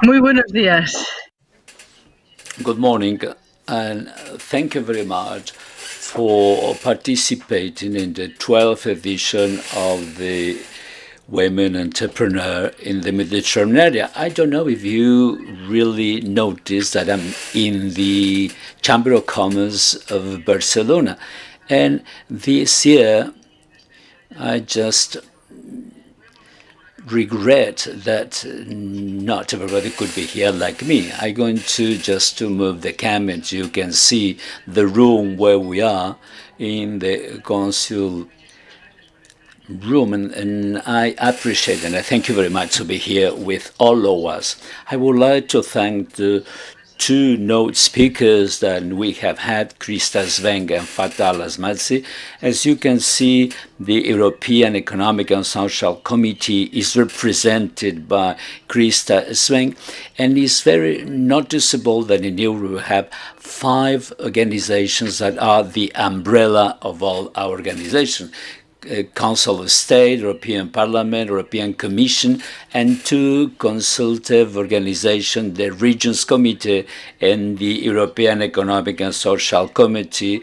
Muy buenos días. Good morning, and thank you very much for participating in the 12th edition of the Women Entrepreneur in the Mediterranean area. I don't know if you really noticed that I'm in the Chamber of Commerce of Barcelona. And this year, I just regret that not everybody could be here like me. I'm going to just to move the camera. You can see the room where we are in the consul room, and I appreciate and I thank you very much to be here with all of us. I would like to thank the two note speakers that we have had, Krista Sveng and Fatal Asmadzi. As you can see, the European Economic and Social Committee is represented by Krista Sveng, and it's very noticeable that in Europe we have 5 organizations that are the umbrella of all our organizations. Council of State, European Parliament, European Commission, and 2 consultative organizations, the Regions Committee and the European Economic and Social Committee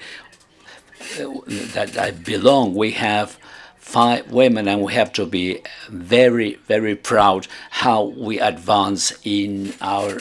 that I belong. We have 5 women, and we have to be very, very proud how we advance in our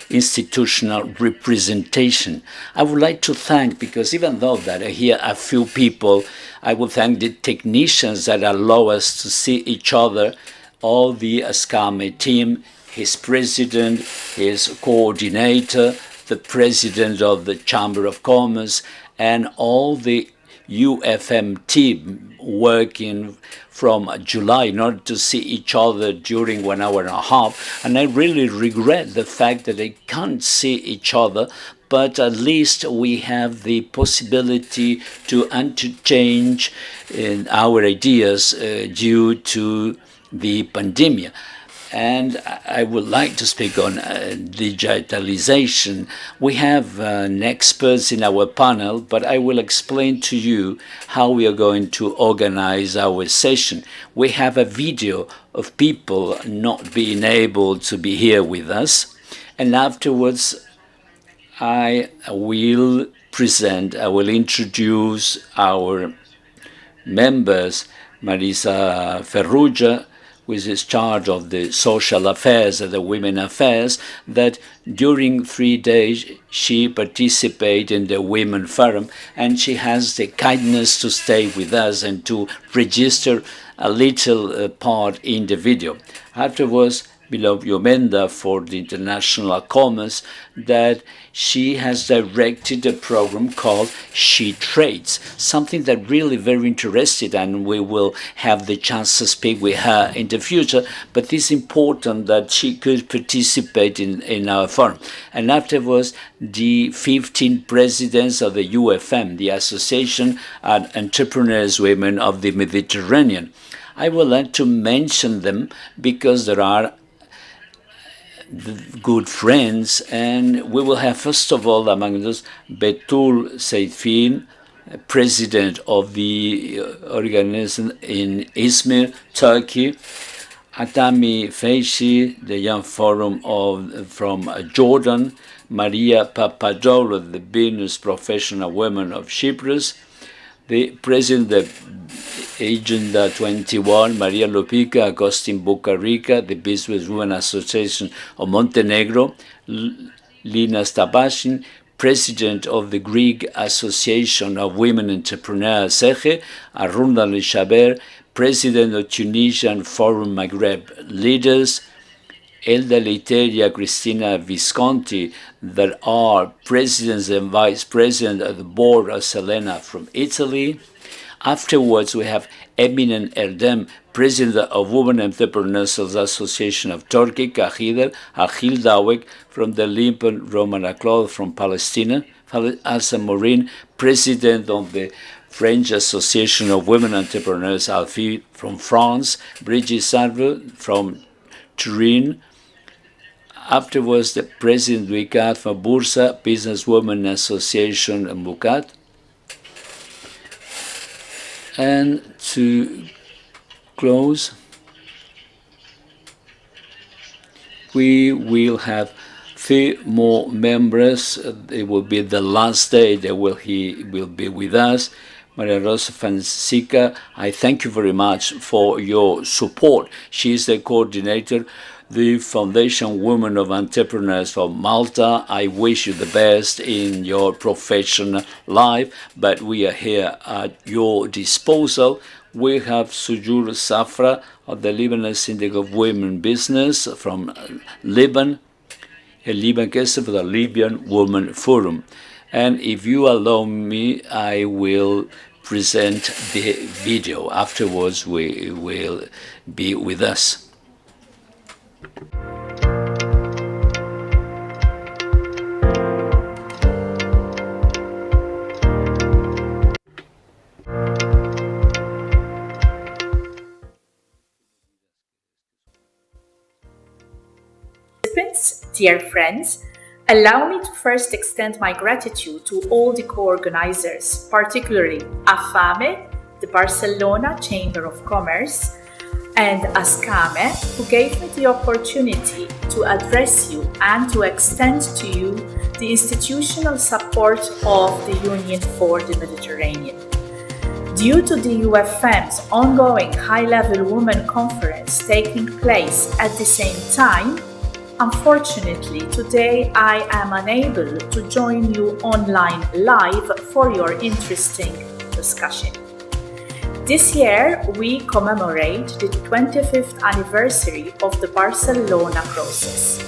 institutional representation. I would like to thank, because even though that here are few people, I would thank the technicians that allow us to see each other, all the ASCAME team, his president, his coordinator, the president of the Chamber of Commerce, and all the UFM team working from July in order to see each other during 1 hour and a half. And I really regret the fact that they can't see each other, but at least we have the possibility to interchange our ideas due to the pandemic. And I would like to speak on digitalization. We have experts in our panel, but I will explain to you how we are going to organize our session. We have a video of people not being able to be here with us, and afterwards I will introduce our members, Marisa Ferrugia, who is in charge of the social affairs and the women affairs, that during 3 days she participated in the Women Forum, and she has the kindness to stay with us and to register a little part in the video. Afterwards, Beloved Yomenda for the International Commerce, that she has directed a program called She Trades, something that really very interested, and we will have the chance to speak with her in the future, but it's important that she could participate in our forum. And afterwards, the 15 presidents of the UFM, the Association of Entrepreneurs Women of the Mediterranean. I would like to mention them because there are good friends, and we will have first of all among us Betul Seyfin, president of the organization in Izmir, Turkey, Atami Feishi, the Young Forum from Jordan, Maria Papadoulou, the Business Professional Women of Cyprus, the president of Agenda 21, Maria Lupica Agustin Bucarica, the Businesswomen Association of Montenegro, Lina Stabashin, president of the Greek Association of Women Entrepreneurs, SEGE, Arunda Lishaber, president of Tunisian Forum Maghreb Leaders, Elda Leiteria Cristina Visconti, that are presidents and vice president of the board of Selena from Italy. Afterwards, we have Eminem Erdem, president of Women Entrepreneurs Association of Turkey, Kahidel Achil Dawek from the Limpan Roman Claude from Palestine, Asa Morin, president of the French Association of Women Entrepreneurs, Alfie from France, Brigitte Sarve from Turin. Afterwards, the president Duicat from Bursa Businesswomen Association in Bucat. And to close, we will have 3 more members. It will be the last day that he will be with us. Maria Rosa Fonseca, I thank you very much for your support. She is the coordinator, the Foundation Women of Entrepreneurs from Malta. I wish you the best in your professional life, but we are here at your disposal. We have Sujur Safra of the Lebanon Syndicate of Women Business from Lebanon, a Libyan guest for the Libyan Women Forum. And if you allow me, I will present the video. Afterwards, we will be with us. Dear friends, allow me to first extend my gratitude to all the co-organizers, particularly AFAME, the Barcelona Chamber of Commerce, and ASCAME, who gave me the opportunity to address you and to extend to you the institutional support of the Union for the Mediterranean. Due to the UFM's ongoing high-level women conference taking place at the same time, unfortunately, today I am unable to join you online live for your interesting discussion. This year, we commemorate the 25th anniversary of the Barcelona process.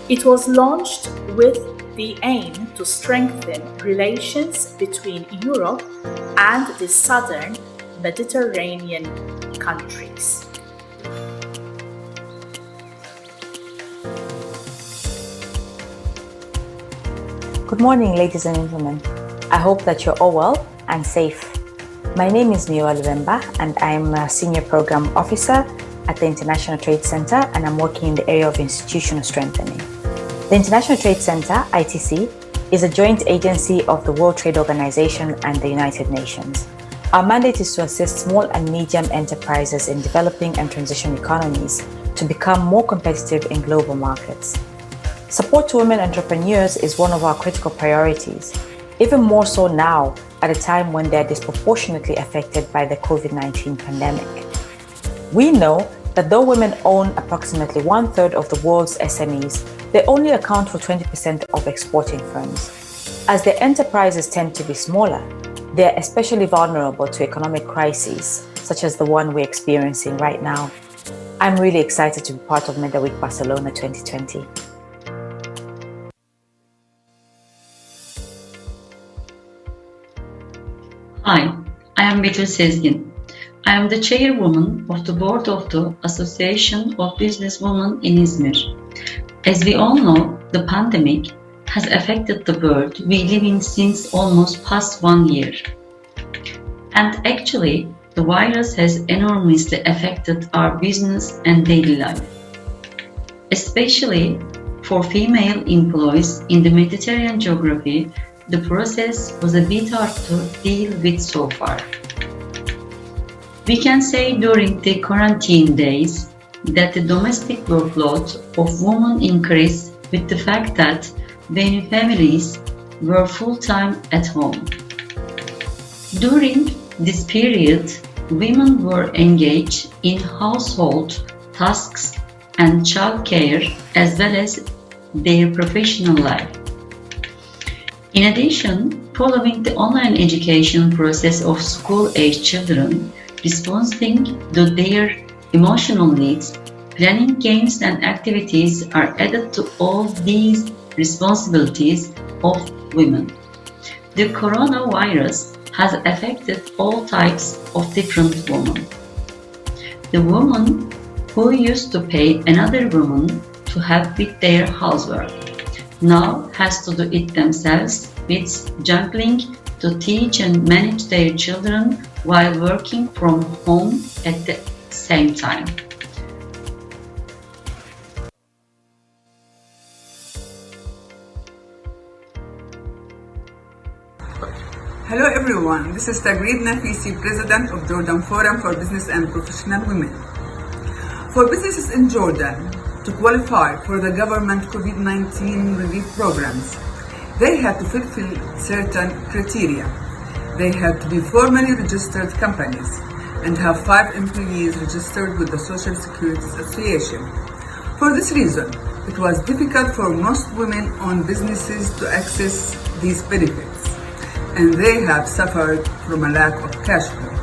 It was launched with the aim to strengthen relations between Europe and the southern Mediterranean countries. Good morning, ladies and gentlemen. I hope that you're all well and safe. My name is Mio Alubemba, and I'm a Senior Program Officer at the International Trade Center, and I'm working in the area of institutional strengthening. The International Trade Center, ITC, is a joint agency of the World Trade Organization and the United Nations. Our mandate is to assist small and medium enterprises in developing and transition economies to become more competitive in global markets. Support to women entrepreneurs is one of our critical priorities, even more so now at a time when they're disproportionately affected by the COVID-19 pandemic. We know that though women own approximately 1/3 of the world's SMEs, they only account for 20% of exporting firms. As their enterprises tend to be smaller, they're especially vulnerable to economic crises, such as the one we're experiencing right now. I'm really excited to be part of MW Barcelona 2020. Hi, I am Betül Sezgin. I am the chairwoman of the board of the Association of Businesswomen in Izmir. As we all know, the pandemic has affected the world we live in since almost past 1 year. And actually, the virus has enormously affected our business and daily life. Especially for female employees in the Mediterranean geography, the process was a bit hard to deal with so far. We can say during the quarantine days that the domestic workload of women increased with the fact that many families were full-time at home. During this period, women were engaged in household tasks and childcare as well as their professional life. In addition, following the online education process of school-age children, responding to their emotional needs, planning games and activities are added to all these responsibilities of women. The coronavirus has affected all types of different women. The woman who used to pay another woman to help with their housework now has to do it themselves with juggling to teach and manage their children while working from home at the same time. Hello everyone, this is Tagreed Nafisi, President of Jordan Forum for Business and Professional Women. For businesses in Jordan to to qualify for the government COVID-19 relief programs, they had to fulfill certain criteria. They had to be formally registered companies and have 5 employees registered with the Social Security Association. For this reason, it was difficult for most women-owned businesses to access these benefits, and they have suffered from a lack of cash flow.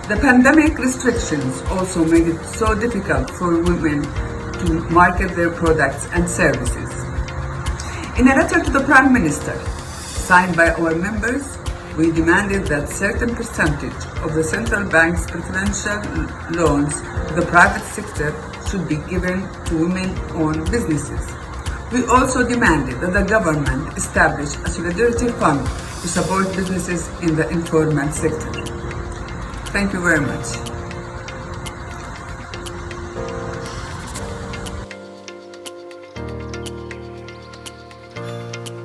The pandemic restrictions also made it so difficult for women to market their products and services. In a letter to the Prime Minister, signed by our members, we demanded that certain percentage of the central bank's preferential loans to the private sector should be given to women-owned businesses. We also demanded that the government establish a solidarity fund to support businesses in the informal sector. Thank you very much.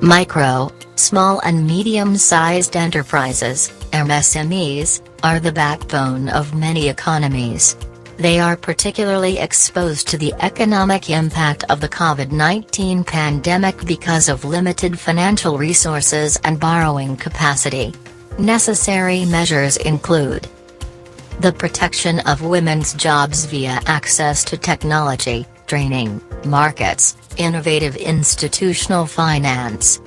Micro, small and medium-sized enterprises, MSMEs, are the backbone of many economies. They are particularly exposed to the economic impact of the COVID-19 pandemic because of limited financial resources and borrowing capacity. Necessary measures include the protection of women's jobs via access to technology, training, markets, innovative institutional finance.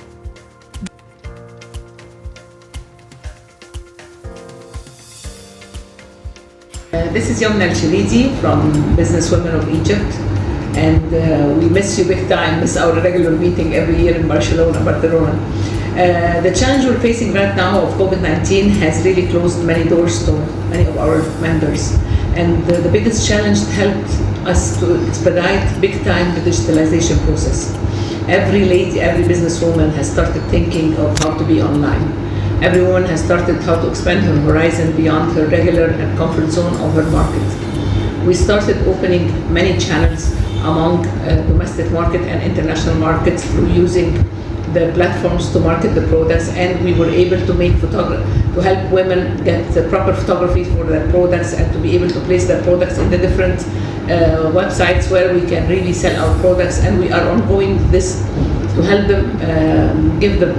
This is Yomna Al-Shiridi from Businesswomen of Egypt, and we miss you big time. Miss our regular meeting every year in Barcelona. The challenge we're facing right now of COVID-19 has really closed many doors to many of our members, and the biggest challenge helped us to expedite big time the digitalization process. Every lady, every businesswoman has started thinking of how to be online. Everyone has started how to expand her horizon beyond her regular and comfort zone of her market. We started opening many channels among domestic market and international markets through using the platforms to market the products, and we were able to make to help women get the proper photography for their products and to be able to place their products in the different websites where we can really sell our products, and we are ongoing this to help them get the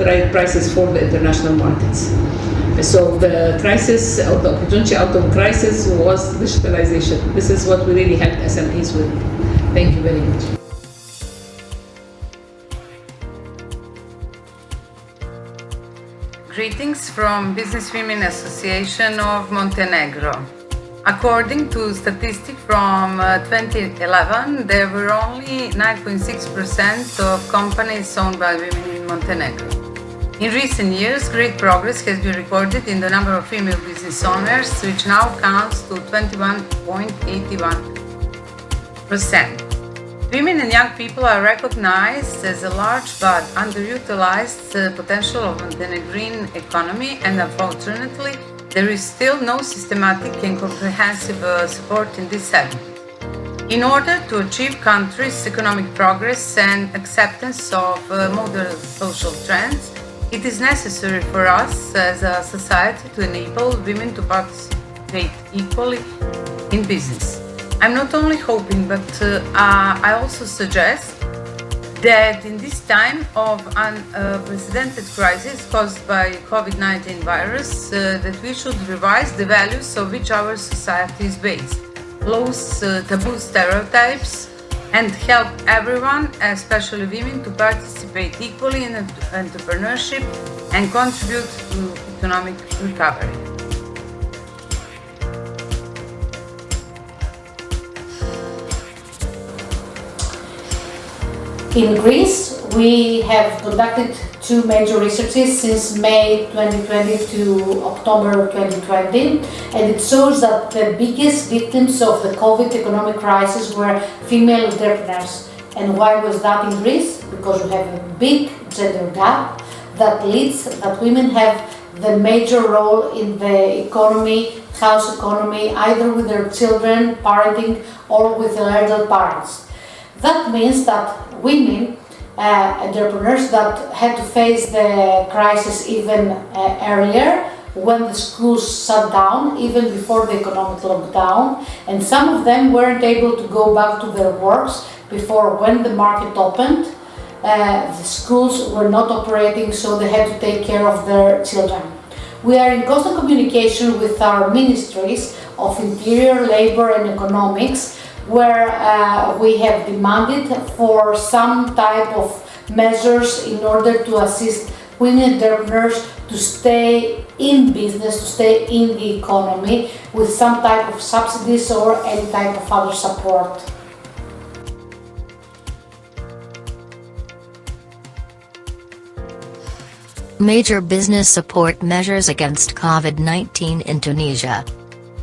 right prices for the international markets. So the crisis, or the opportunity out of crisis, was digitalization. This is what we really helped SMEs with. Thank you very much. Greetings from Businesswomen Association of Montenegro. According to statistics from 2011, there were only 9.6% of companies owned by women in Montenegro. In recent years, great progress has been recorded in the number of female business owners, which now counts to 21.81%. Women and young people are recognized as a large but underutilized potential of the Montenegrin economy, and unfortunately, there is still no systematic and comprehensive support in this segment. In order to achieve country's economic progress and acceptance of modern social trends, it is necessary for us as a society to enable women to participate equally in business. I'm not only hoping, but I also suggest that in this time of unprecedented crisis caused by COVID-19 virus, that we should revise the values of which our society is based, close taboo stereotypes, and help everyone, especially women, to participate equally in entrepreneurship and contribute to economic recovery. In Greece, we have conducted two major researches since May 2020 to October 2020, and it shows that the biggest victims of the COVID economic crisis were female entrepreneurs. And why was that in Greece? Because we have a big gender gap that leads that women have the major role in the economy, house economy, either with their children, parenting, or with their elder parents. That means that women, entrepreneurs that had to face the crisis even earlier, when the schools shut down, even before the economic lockdown, and some of them weren't able to go back to their works before when the market opened. The schools were not operating, so they had to take care of their children. We are in constant communication with our ministries of Interior, Labor and Economics, where we have demanded for some type of measures in order to assist women entrepreneurs to stay in business, to stay in the economy with some type of subsidies or any type of other support. Major business support measures against COVID-19 in Tunisia.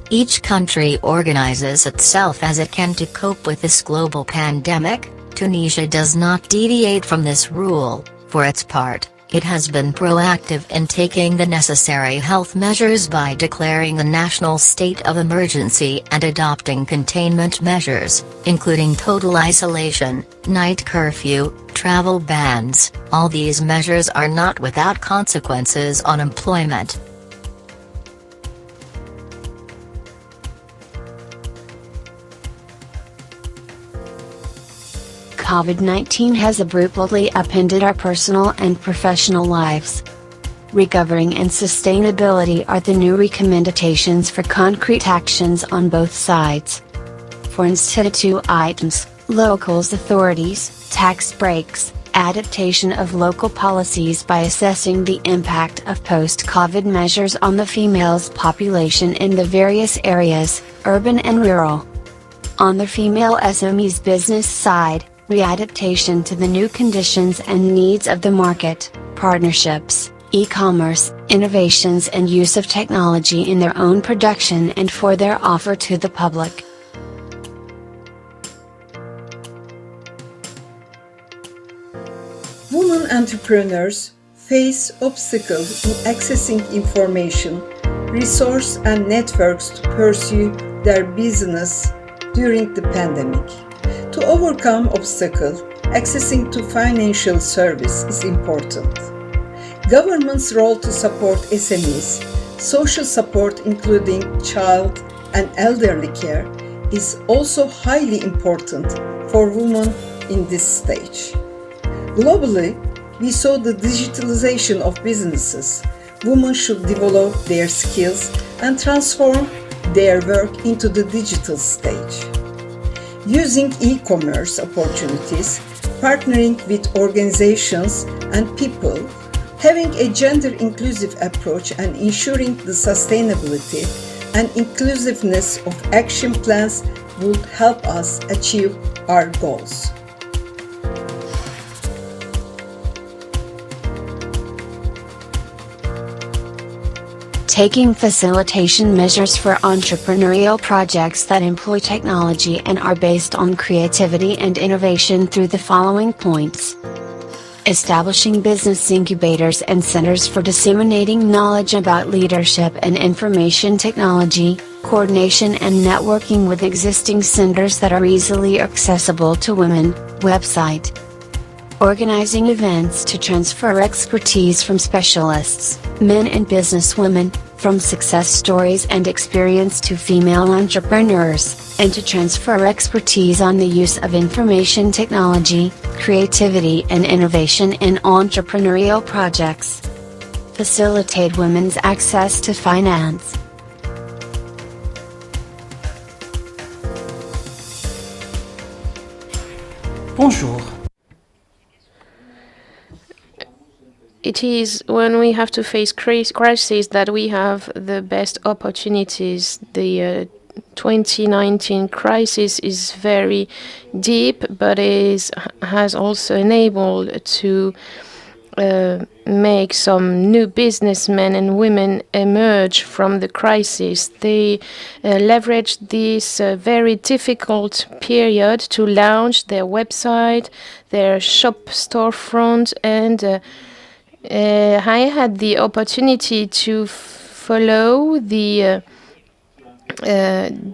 Each country organizes itself as it can to cope with this global pandemic. Tunisia does not deviate from this rule. For its part, it has been proactive in taking the necessary health measures by declaring a national state of emergency and adopting containment measures, including total isolation, night curfew, travel bans. All these measures are not without consequences on employment. COVID-19 has abruptly upended our personal and professional lives. Recovery and sustainability are the new recommendations for concrete actions on both sides. For instead two items, locals authorities, tax breaks, adaptation of local policies by assessing the impact of post-COVID measures on the females population in the various areas, urban and rural. On the female SMEs business side, readaptation to the new conditions and needs of the market, partnerships, e-commerce, innovations and use of technology in their own production and for their offer to the public. Women entrepreneurs face obstacles in accessing information, resource and networks to pursue their business during the pandemic. To overcome obstacles, accessing to financial service is important. Government's role to support SMEs, social support including child and elderly care, is also highly important for women in this stage. Globally, we saw the digitalization of businesses. Women should develop their skills and transform their work into the digital stage. Using e-commerce opportunities, partnering with organizations and people, having a gender-inclusive approach and ensuring the sustainability and inclusiveness of action plans would help us achieve our goals. Taking facilitation measures for entrepreneurial projects that employ technology and are based on creativity and innovation through the following points. Establishing business incubators and centers for disseminating knowledge about leadership and information technology, coordination and networking with existing centers that are easily accessible to women, website. Organizing events to transfer expertise from specialists, men and businesswomen, from success stories and experience to female entrepreneurs, and to transfer expertise on the use of information technology, creativity and innovation in entrepreneurial projects. Facilitate women's access to finance. Bonjour. It is when we have to face crises that we have the best opportunities. The 2019 crisis is very deep, but has also enabled to make some new businessmen and women emerge from the crisis. They leveraged this very difficult period to launch their website, their shop storefront, and I had the opportunity to follow the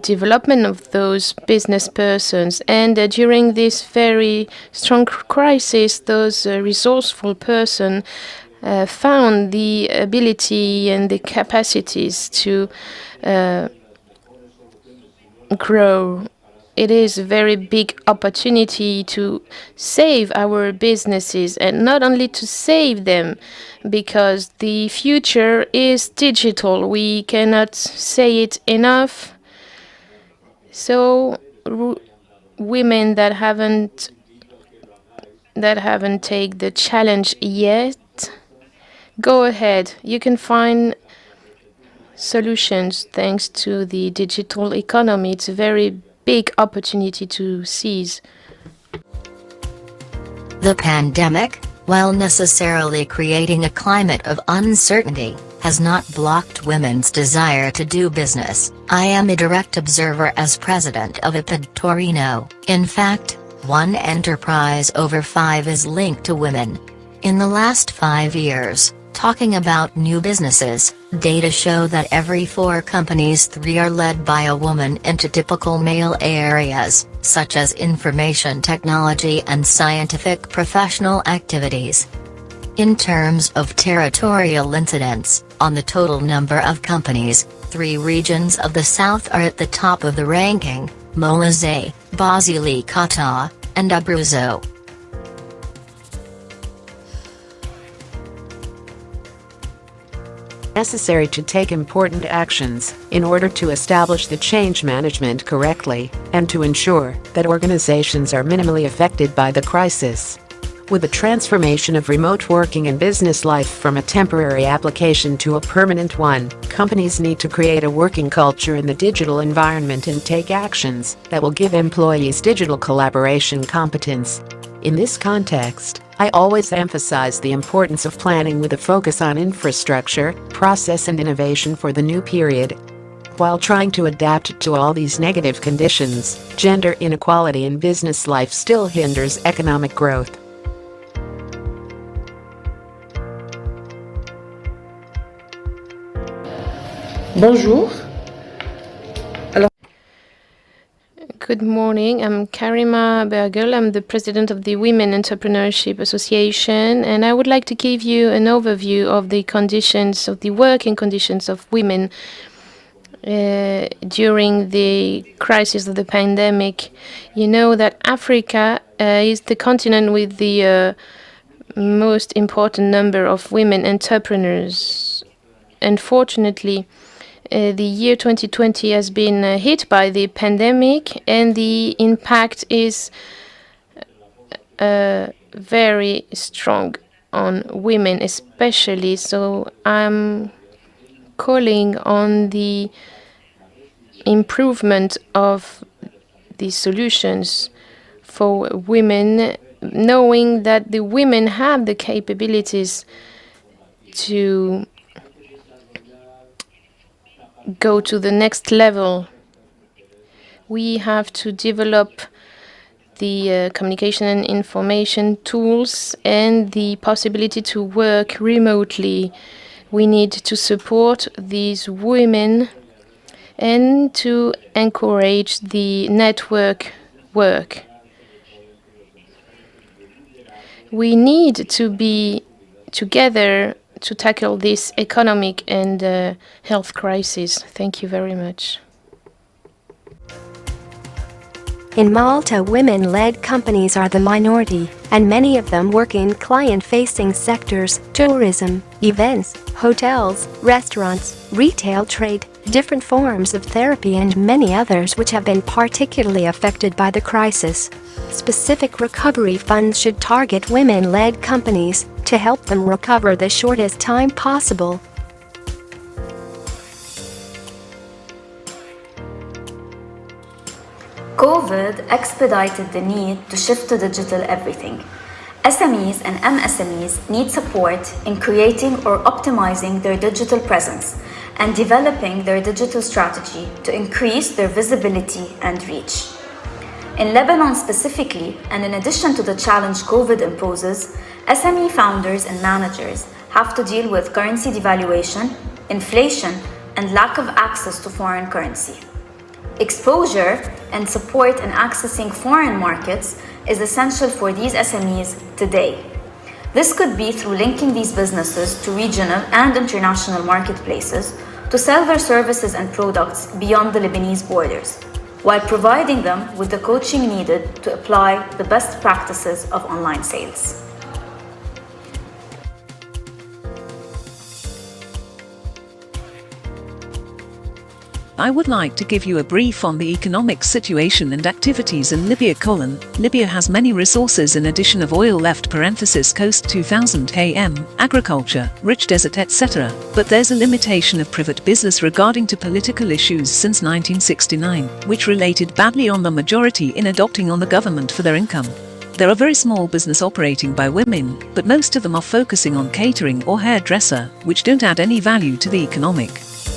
development of those business persons, and during this very strong crisis, those resourceful persons found the ability and the capacities to grow. It is a very big opportunity to save our businesses, and not only to save them, because the future is digital. We cannot say it enough. So women that haven't taken the challenge yet, go ahead. You can find solutions thanks to the digital economy. It's a very big opportunity to seize. The pandemic, while necessarily creating a climate of uncertainty, has not blocked women's desire to do business. I am a direct observer as president of IPID Torino. In fact, one enterprise over 5 is linked to women. In the last 5 years, talking about new businesses, data show that every 4 companies 3 are led by a woman into typical male areas, such as information technology and scientific professional activities. In terms of territorial incidence, on the total number of companies, 3 regions of the South are at the top of the ranking: Molise, Basilicata, and Abruzzo. Necessary to take important actions in order to establish the change management correctly and to ensure that organizations are minimally affected by the crisis. With the transformation of remote working and business life from a temporary application to a permanent one, companies need to create a working culture in the digital environment and take actions that will give employees digital collaboration competence. In this context, I always emphasize the importance of planning with a focus on infrastructure, process and innovation for the new period. While trying to adapt to all these negative conditions, gender inequality in business life still hinders economic growth. Bonjour. Good morning, I'm Karima Bergel. I'm the president of the Women Entrepreneurship Association, and I would like to give you an overview of the conditions, of the working conditions of women during the crisis of the pandemic. You know that Africa is the continent with the most important number of women entrepreneurs. Unfortunately, the year 2020 has been hit by the pandemic, and the impact is very strong on women especially. So I'm calling on the improvement of the solutions for women, knowing that the women have the capabilities to go to the next level. We have to develop the communication and information tools and the possibility to work remotely. We need to support these women and to encourage the network work. We need to be together to tackle this economic and health crisis. Thank you very much. In Malta, women-led companies are the minority, and many of them work in client-facing sectors: tourism, events, hotels, restaurants, retail trade, different forms of therapy, and many others which have been particularly affected by the crisis. Specific recovery funds should target women-led companies to help them recover the shortest time possible. COVID expedited the need to shift to digital everything. SMEs and MSMEs need support in creating or optimizing their digital presence and developing their digital strategy to increase their visibility and reach. In Lebanon specifically, and in addition to the challenge COVID imposes, SME founders and managers have to deal with currency devaluation, inflation, and lack of access to foreign currency. Exposure and support in accessing foreign markets is essential for these SMEs today. This could be through linking these businesses to regional and international marketplaces to sell their services and products beyond the Lebanese borders, while providing them with the coaching needed to apply the best practices of online sales. I would like to give you a brief on the economic situation and activities in Libya. Libya has many resources in addition of oil left coast 2000 am, agriculture, rich desert etc. But there's a limitation of private business regarding to political issues since 1969, which related badly on the majority in adopting on the government for their income. There are very small business operating by women, but most of them are focusing on catering or hairdresser, which don't add any value to the economic.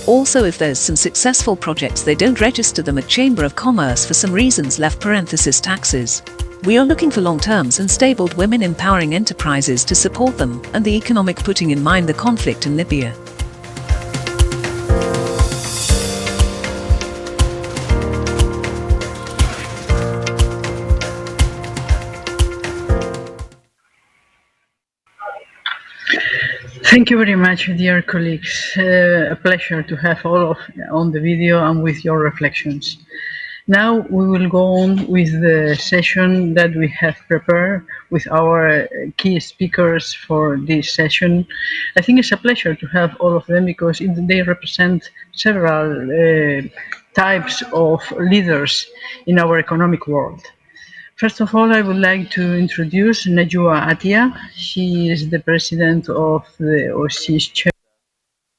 Also, if there's some successful projects, they don't register them at Chamber of Commerce for some reasons left taxes. We are looking for long-term and stable women empowering enterprises to support them and the economic, putting in mind the conflict in Libya. Thank you very much, dear colleagues. A pleasure to have all of on the video and with your reflections. Now we will go on with the session that we have prepared with our key speakers for this session. I think it's a pleasure to have all of them because they represent several types of leaders in our economic world. First of all, I would like to introduce Najwa Atia. She is the president of she's chair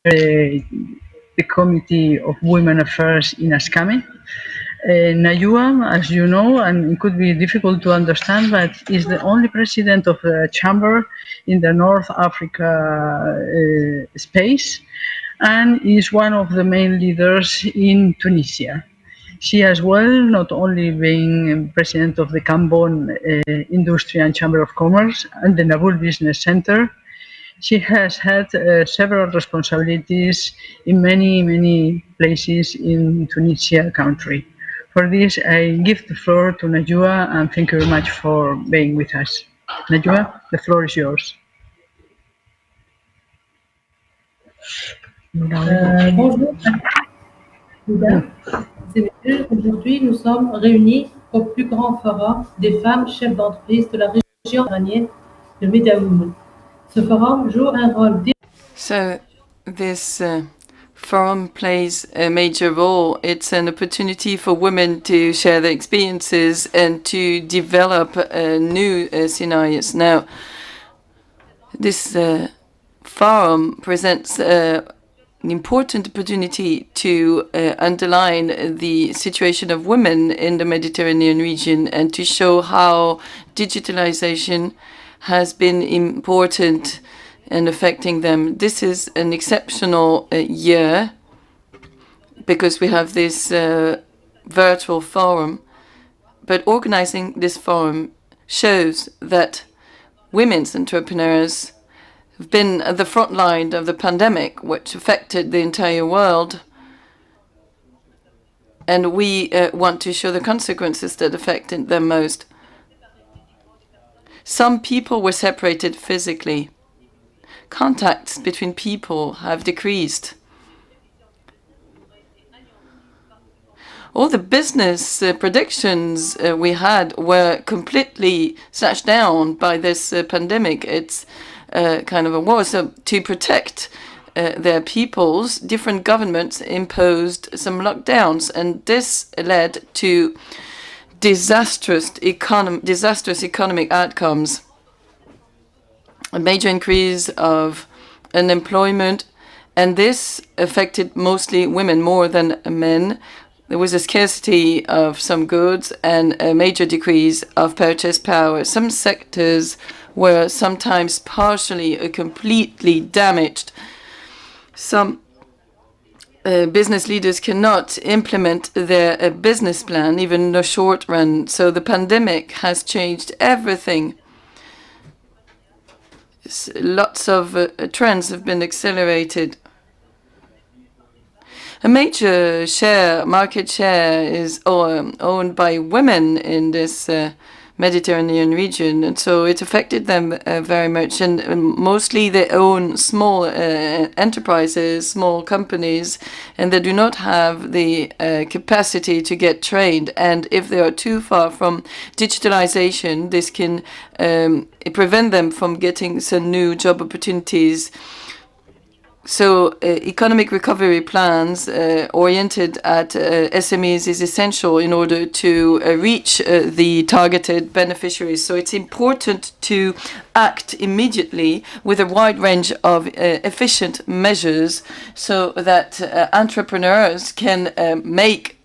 the Committee of Women Affairs in Ascame. Najwa, as you know, and it could be difficult to understand, but is the only president of the chamber in the North Africa space, and is one of the main leaders in Tunisia. She as well, not only being president of the Cambon Industry and Chamber of Commerce and the Naboul Business Center, she has had several responsibilities in many places in Tunisia country. For this, I give the floor to Najwa, and thank you very much for being with us. Najwa, the floor is yours. Bonjour, mesdames et messieurs. Aujourd'hui, nous sommes réunis au plus grand forum des femmes chefs d'entreprise de la région iranienne de MW20. Ce forum joue un rôle. So this forum plays a major role. It's an opportunity for women to share their experiences and to develop new scenarios. Now, this forum presents an important opportunity to underline the situation of women in the Mediterranean region and to show how digitalization has been important and affecting them. This is an exceptional year because we have this virtual forum, but organizing this forum shows that women's entrepreneurs have been at the front line of the pandemic, which affected the entire world. And we want to show the consequences that affected them most. Some people were separated physically. Contacts between people have decreased. All the business predictions we had were completely slashed down by this pandemic. It's kind of a war. So to protect their peoples, different governments imposed some lockdowns, and this led to disastrous economic outcomes. A major increase of unemployment, and this affected mostly women more than men. There was a scarcity of some goods and a major decrease of purchase power. Some sectors were sometimes partially or completely damaged. Some business leaders cannot implement their business plan, even in the short run. So the pandemic has changed everything. Lots of trends have been accelerated. A major market share is owned by women in this Mediterranean region, and so it affected them very much. And mostly they own small enterprises, small companies, and they do not have the capacity to get trained. And if they are too far from digitalization, this can prevent them from getting some new job opportunities. So economic recovery plans oriented at SMEs is essential in order to reach the targeted beneficiaries. So it's important to act immediately with a wide range of efficient measures so that entrepreneurs can make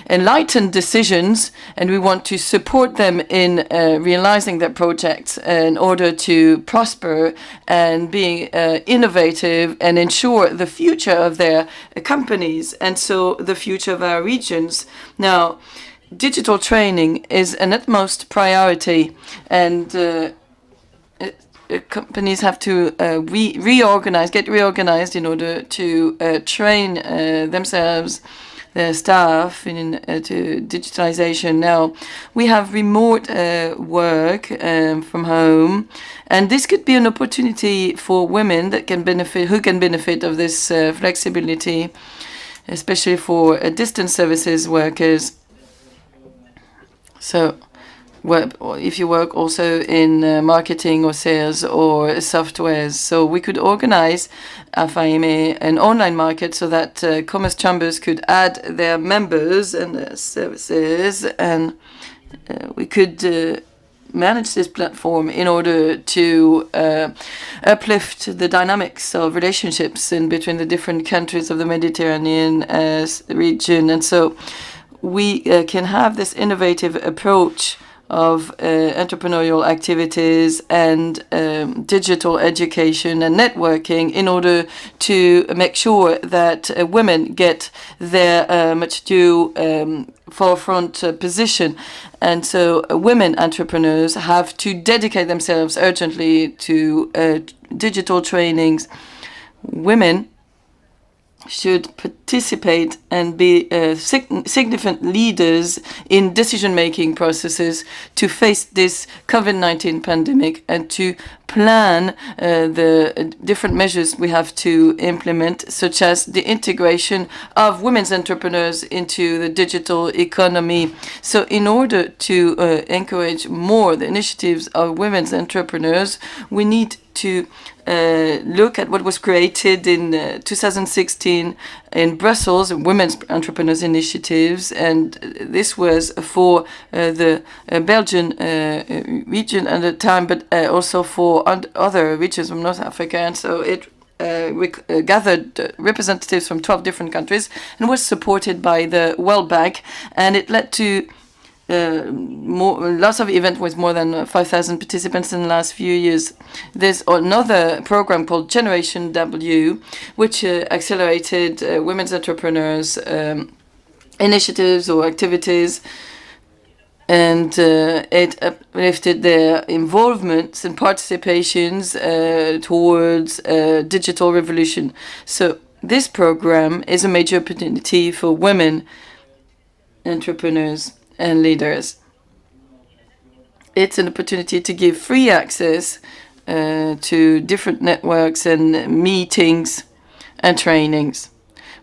enlightened decisions, and we want to support them in realizing their projects in order to prosper and being innovative and ensure the future of their companies and so the future of our regions. Now, digital training is an utmost priority, and companies have to get reorganized in order to train themselves, their staff to digitalization. Now, we have remote work from home, and this could be an opportunity for women that who can benefit of this flexibility, especially for distance services workers. So, if you work also in marketing or sales or softwares. So we could organize AFAME an online market so that commerce chambers could add their members and their services, and we could manage this platform in order to uplift the dynamics of relationships in between the different countries of the Mediterranean region. And so we can have this innovative approach of entrepreneurial activities and digital education and networking in order to make sure that women get their much due forefront position. And so women entrepreneurs have to dedicate themselves urgently to digital trainings. Women should participate and be significant leaders in decision-making processes to face this COVID-19 pandemic and to plan the different measures we have to implement, such as the integration of women's entrepreneurs into the digital economy. So in order to encourage more the initiatives of women's entrepreneurs, we need to look at what was created in 2016 in Brussels, Women's Entrepreneurs Initiatives, and this was for the Belgian region at the time, but also for other regions from North Africa. And so it gathered representatives from 12 different countries and was supported by the World Bank, and it led to lots of events with more than 5,000 participants in the last few years. There's another program called Generation W, which accelerated women's entrepreneurs initiatives or activities, and it uplifted their involvements and participations towards digital revolution. So this program is a major opportunity for women entrepreneurs and leaders. It's an opportunity to give free access to different networks and meetings and trainings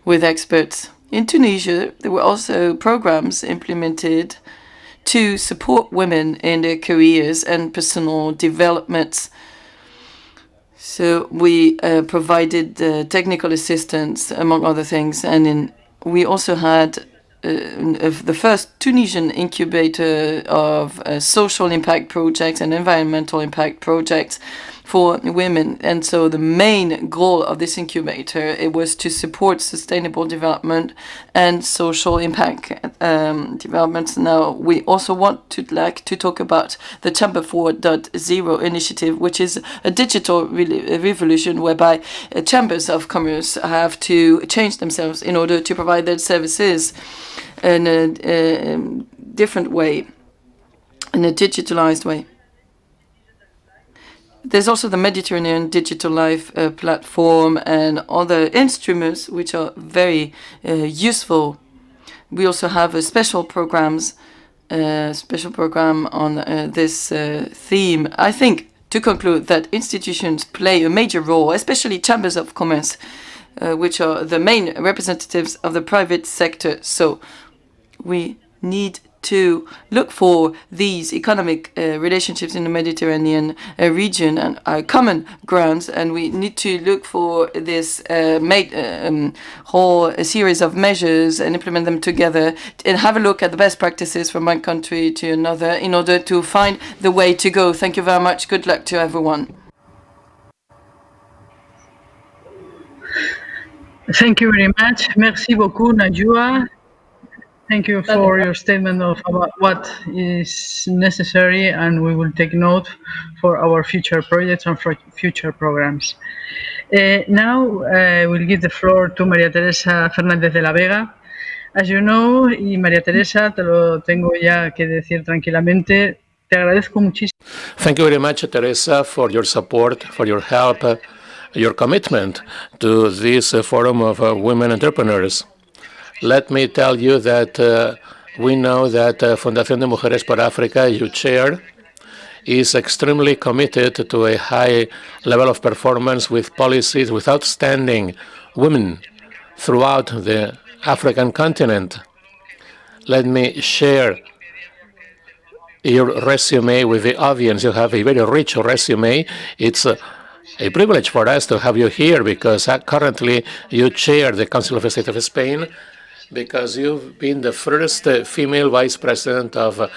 with experts. In Tunisia, there were also programs implemented to support women in their careers and personal developments. So we provided technical assistance, among other things, and we also had the first Tunisian incubator of social impact projects and environmental impact projects for women. And so the main goal of this incubator, it was to support sustainable development and social impact developments. Now, we also want to talk about the Chamber 4.0 initiative, which is a digital revolution whereby chambers of commerce have to change themselves in order to provide their services in a different way, in a digitalized way. There's also the Mediterranean Digital Life platform and other instruments which are very useful. We also have special programs special program on this theme. I think, to conclude, that institutions play a major role, especially chambers of commerce, which are the main representatives of the private sector. So we need to look for these economic relationships in the Mediterranean region and our common grounds, and we need to look for this whole series of measures and implement them together and have a look at the best practices from one country to another in order to find the way to go. Thank you very much. Good luck to everyone. Thank you very much. Merci beaucoup, Najwa. Thank you for your statement of about what is necessary, and we will take note for our future projects and for future programs. Now we'll give the floor to María Teresa Fernández de la Vega. As you know, y María Teresa, te lo tengo ya que decir tranquilamente, te agradezco muchísimo. Thank you very much, Teresa, for your support, for your help, your commitment to this forum of women entrepreneurs. Let me tell you that we know that Fundación de Mujeres por África, you chair, is extremely committed to a high level of performance with policies with outstanding women throughout the African continent. Let me share your resume with the audience. You have a very rich resume. It's a privilege for us to have you here because currently you chair the Council of State of Spain, because you've been the first female vice president of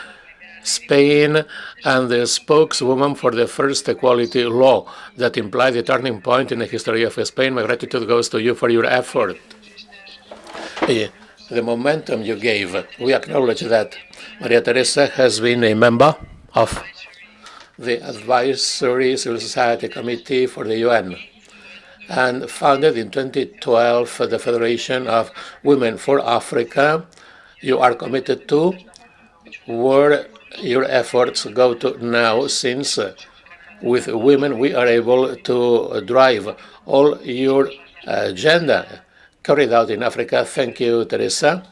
Spain and the spokeswoman for the first equality law that implied the turning point in the history of Spain. My gratitude goes to you for your effort. The momentum you gave, we acknowledge that Maria Teresa has been a member of the Advisory Civil Society Committee for the UN and founded in 2012 the Federation of Women for Africa. You are committed to where your efforts go to now, since with women we are able to drive all your agenda carried out in Africa. Thank you, Teresa.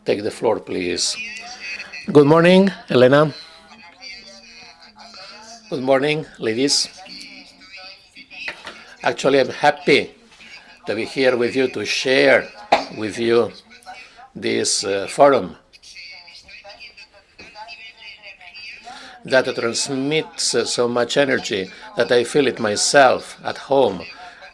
Take the floor, please. Good morning, Elena. Good morning, ladies. Actually, I'm happy to be here with you to share with you this forum that transmits so much energy that I feel it myself at home.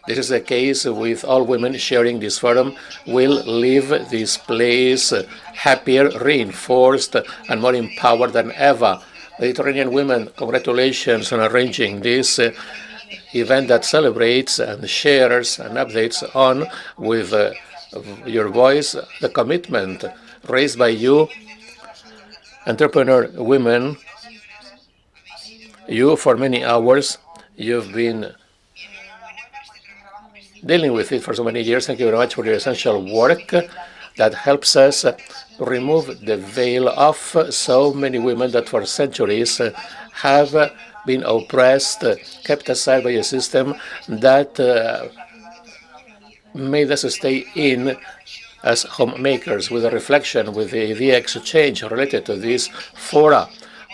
This is the case with all women sharing this forum. Will leave this place happier, reinforced, and more empowered than ever. Mediterranean women, congratulations on arranging this event that celebrates and shares and updates on with your voice the commitment raised by you, entrepreneur women. You, for many hours, you've been dealing with it for so many years. Thank you very much for your essential work that helps us remove the veil of so many women that for centuries have been oppressed, kept aside by a system that made us stay in as homemakers, with a reflection, with the idea exchange related to this fora,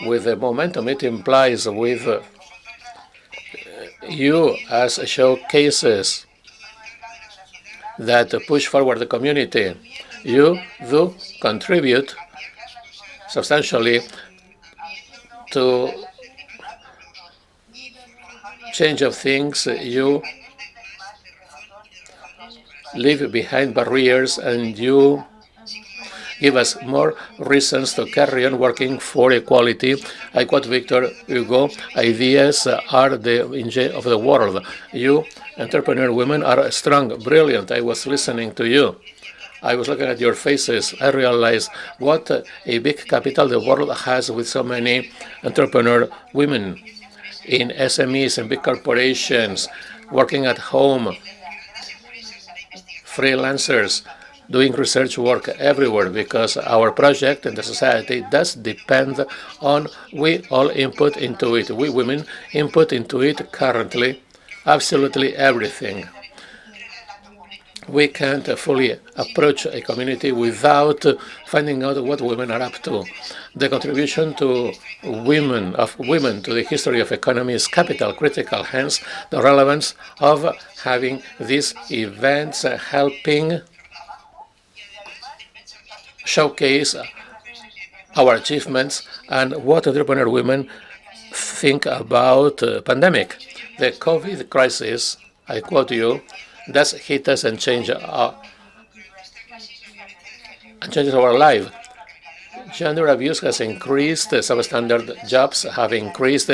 with the momentum it implies, with you as showcases that push forward the community. You do contribute substantially to change of things. You leave behind barriers and you give us more reasons to carry on working for equality. I quote Victor Hugo, ideas are the engine of the world. You, entrepreneur women, are strong, brilliant. I was listening to you. I was looking at your faces. I realized what a big capital the world has with so many entrepreneur women in SMEs and big corporations, working at home, freelancers, doing research work everywhere, because our project and the society does depend on we all input into it. We women input into it currently absolutely everything. We can't fully approach a community without finding out what women are up to. The contribution to women to the history of economy is capital critical. Hence, the relevance of having these events helping showcase our achievements and what entrepreneur women think about pandemic. The COVID crisis, I quote you, does hit us and changes our life. Gender abuse has increased, substandard jobs have increased,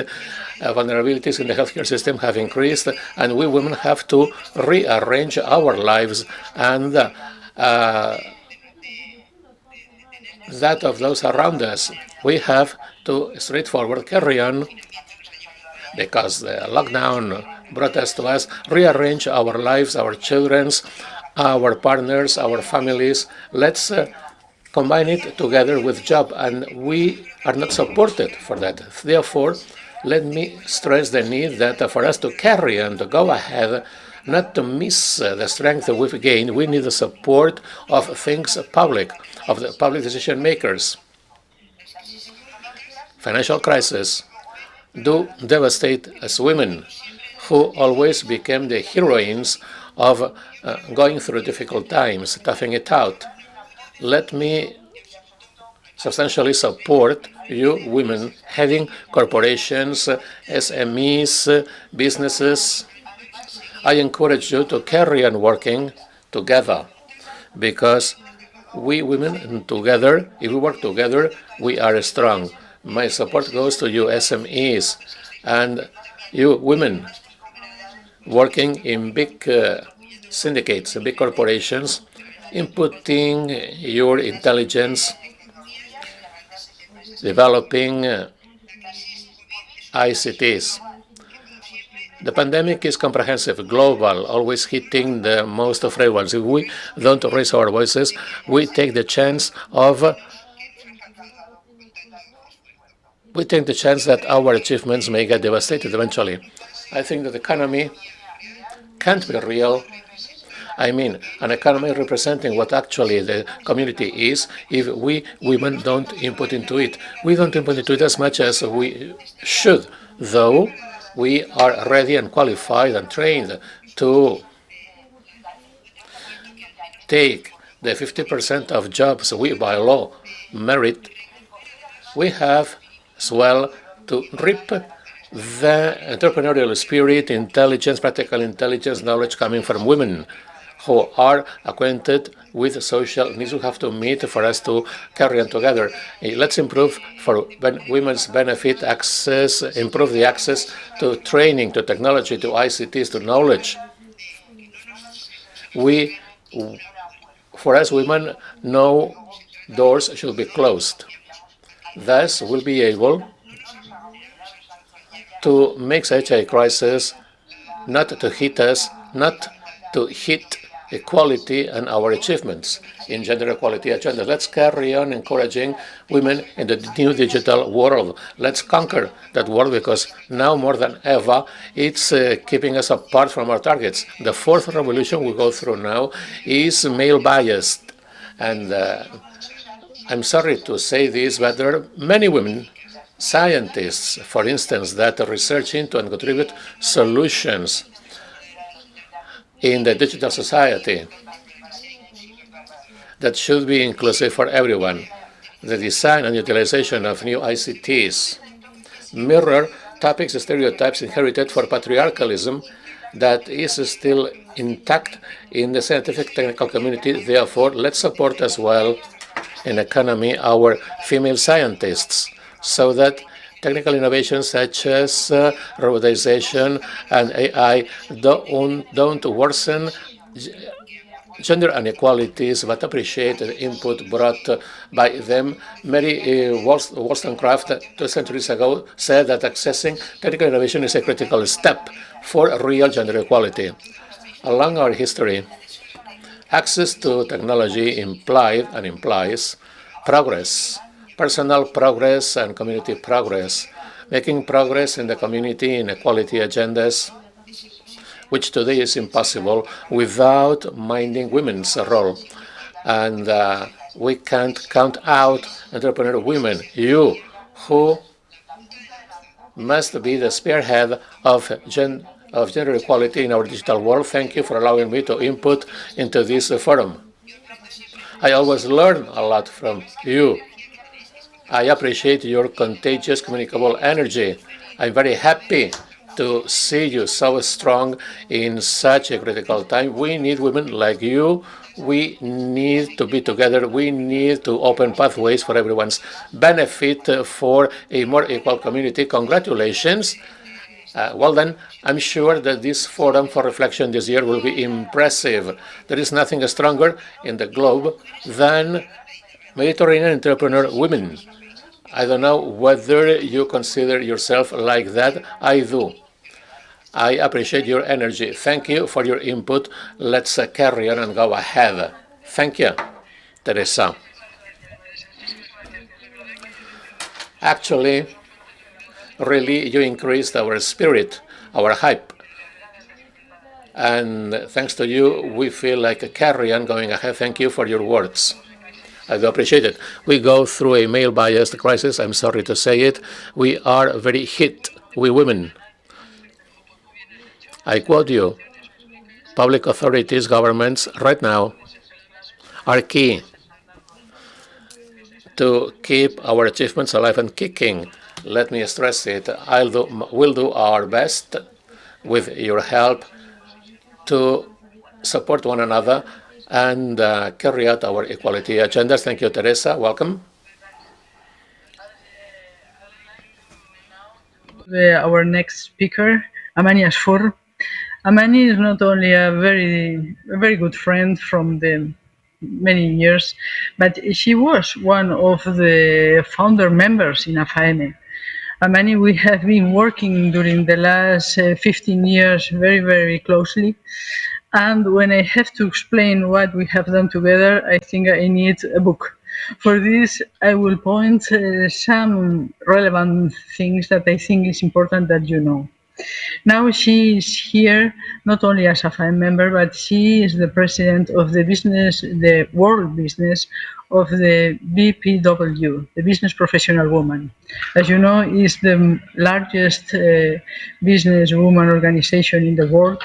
vulnerabilities in the healthcare system have increased, and we women have to rearrange our lives and that of those around us. We have to straightforward carry on because the lockdown brought us to us, rearrange our lives, our children's, our partners, our families. Let's combine it together with job, and we are not supported for that. Therefore, let me stress the need that for us to carry and to go ahead, not to miss the strength that we've gained, we need the support of things public, of the public decision makers. Financial crisis do devastate us women, who always became the heroines of going through difficult times, toughing it out. Let me substantially support you women heading corporations, SMEs, businesses. I encourage you to carry on working together because we women together, if we work together, we are strong. My support goes to you SMEs and you women working in big syndicates, big corporations, inputting your intelligence, developing ICTs. The pandemic is comprehensive, global, always hitting the most frail ones. If we don't raise our voices, we take the chance that our achievements may get devastated eventually. I think that the economy can't be real. I mean, an economy representing what actually the community is if we women don't input into it. We don't input into it as much as we should, though we are ready and qualified and trained to take the 50% of jobs we by law merit. We have as well to reap the entrepreneurial spirit, intelligence, practical intelligence, knowledge coming from women who are acquainted with social needs we have to meet for us to carry on together. Let's improve for women's benefit access, improve the access to training, to technology, to ICTs, to knowledge. For us women, no doors should be closed. Thus, we'll be able to make such a crisis not to hit us, not to hit equality and our achievements in gender equality agenda. Let's carry on encouraging women in the new digital world. Let's conquer that world because now more than ever, it's keeping us apart from our targets. The fourth revolution we go through now is male biased. And I'm sorry to say this, but there are many women scientists, for instance, that are researching to and contribute solutions in the digital society that should be inclusive for everyone. The design and utilization of new ICTs mirror topics and stereotypes inherited for patriarchalism that is still intact in the scientific technical community. Therefore, let's support as well in economy our female scientists so that technical innovations such as robotization and AI don't worsen gender inequalities, but appreciate the input brought by them. Mary Wollstonecraft 2 centuries ago said that accessing technical innovation is a critical step for real gender equality. Along our history, access to technology implied and implies progress, personal progress and community progress, making progress in the community in equality agendas which today is impossible without minding women's role. And we can't count out entrepreneur women. You, who must be the spearhead of gender equality in our digital world. Thank you for allowing me to input into this forum. I always learn a lot from you. I appreciate your contagious communicable energy. I'm very happy to see you so strong in such a critical time. We need women like you. We need to be together. We need to open pathways for everyone's benefit for a more equal community. Congratulations. Well then, I'm sure that this forum for reflection this year will be impressive. There is nothing stronger in the globe than Mediterranean entrepreneur women. I don't know whether you consider yourself like that. I do. I appreciate your energy. Thank you for your input. Let's carry on and go ahead. Thank you, Teresa. Actually, really, you increased our spirit, our hype. And thanks to you, we feel like a carry on going ahead. Thank you for your words. I do appreciate it. We go through a male-biased crisis. I'm sorry to say it. We are very hit, we women. I quote you. Public authorities, governments, right now, are key to keep our achievements alive and kicking. Let me stress it. We'll do our best with your help to support one another and carry out our equality agendas. Thank you, Teresa. Welcome. Our next speaker, Amani Ashfur. Amani is not only a very good friend from the many years, but she was one of the founder members in AFAEME. Amani, we have been working during the last 15 years very closely. And when I have to explain what we have done together, I think I need a book. For this, I will point some relevant things that I think is important that you know. Now she is here not only as a FAM member, but she is the president of the world business of the BPW, the Business Professional Woman. As you know, is the largest business woman organization in the world.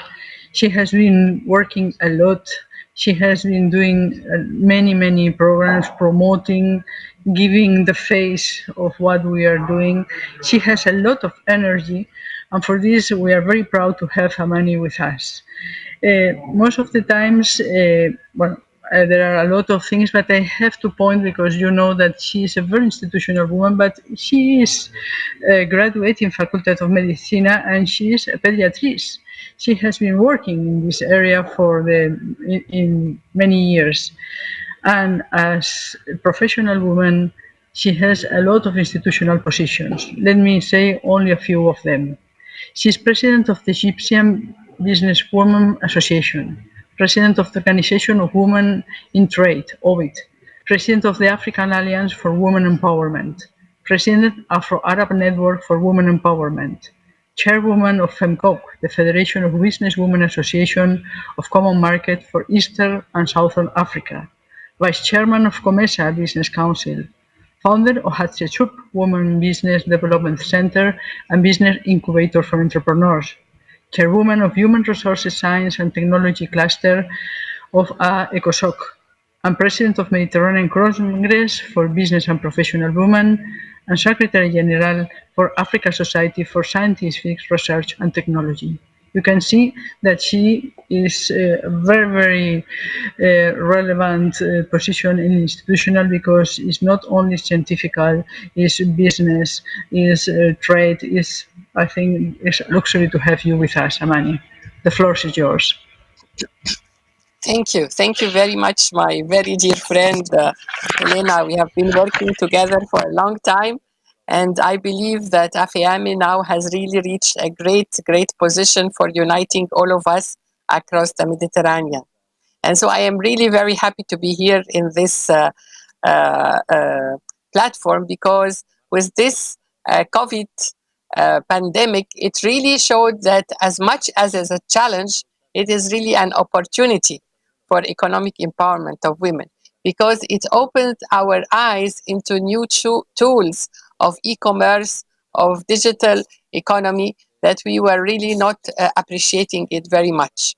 She has been working a lot. She has been doing many programs promoting, giving the face of what we are doing. She has a lot of energy, and for this we are very proud to have Amani with us. Most of the times, there are a lot of things, but I have to point because you know that she is a very institutional woman, but she is a graduate in Faculty of Medicine and she is a pediatrician. She has been working in this area in many years. And as a professional woman, she has a lot of institutional positions. Let me say only a few of them. She is president of the Egyptian Business Women Association, president of the Organization of Women in Trade, OBIT, president of the African Alliance for Women Empowerment, president of Afro-Arab Network for Women Empowerment, chairwoman of FEMCOC, the Federation of Business Women Association of Common Market for Eastern and Southern Africa, vice chairman of COMESA Business Council, founder of Hatshepsut Women Business Development Center and Business Incubator for Entrepreneurs, chairwoman of Human Resources Science and Technology Cluster of ECOSOC, and president of Mediterranean Congress for Business and Professional Women, and Secretary General for Africa Society for Scientific Research and Technology. You can see that she is a very relevant position in institutional because it's not only scientific, it's business, it's trade, I think it's a luxury to have you with us, Amani. The floor is yours. Thank you. Thank you very much, my very dear friend, Elena. We have been working together for a long time. And I believe that AFAEME now has really reached a great position for uniting all of us across the Mediterranean. And so I am really very happy to be here in this platform because with this COVID pandemic, it really showed that as much as it's a challenge, it is really an opportunity for economic empowerment of women, because it opened our eyes into new tools of e-commerce, of digital economy, that we were really not appreciating it very much.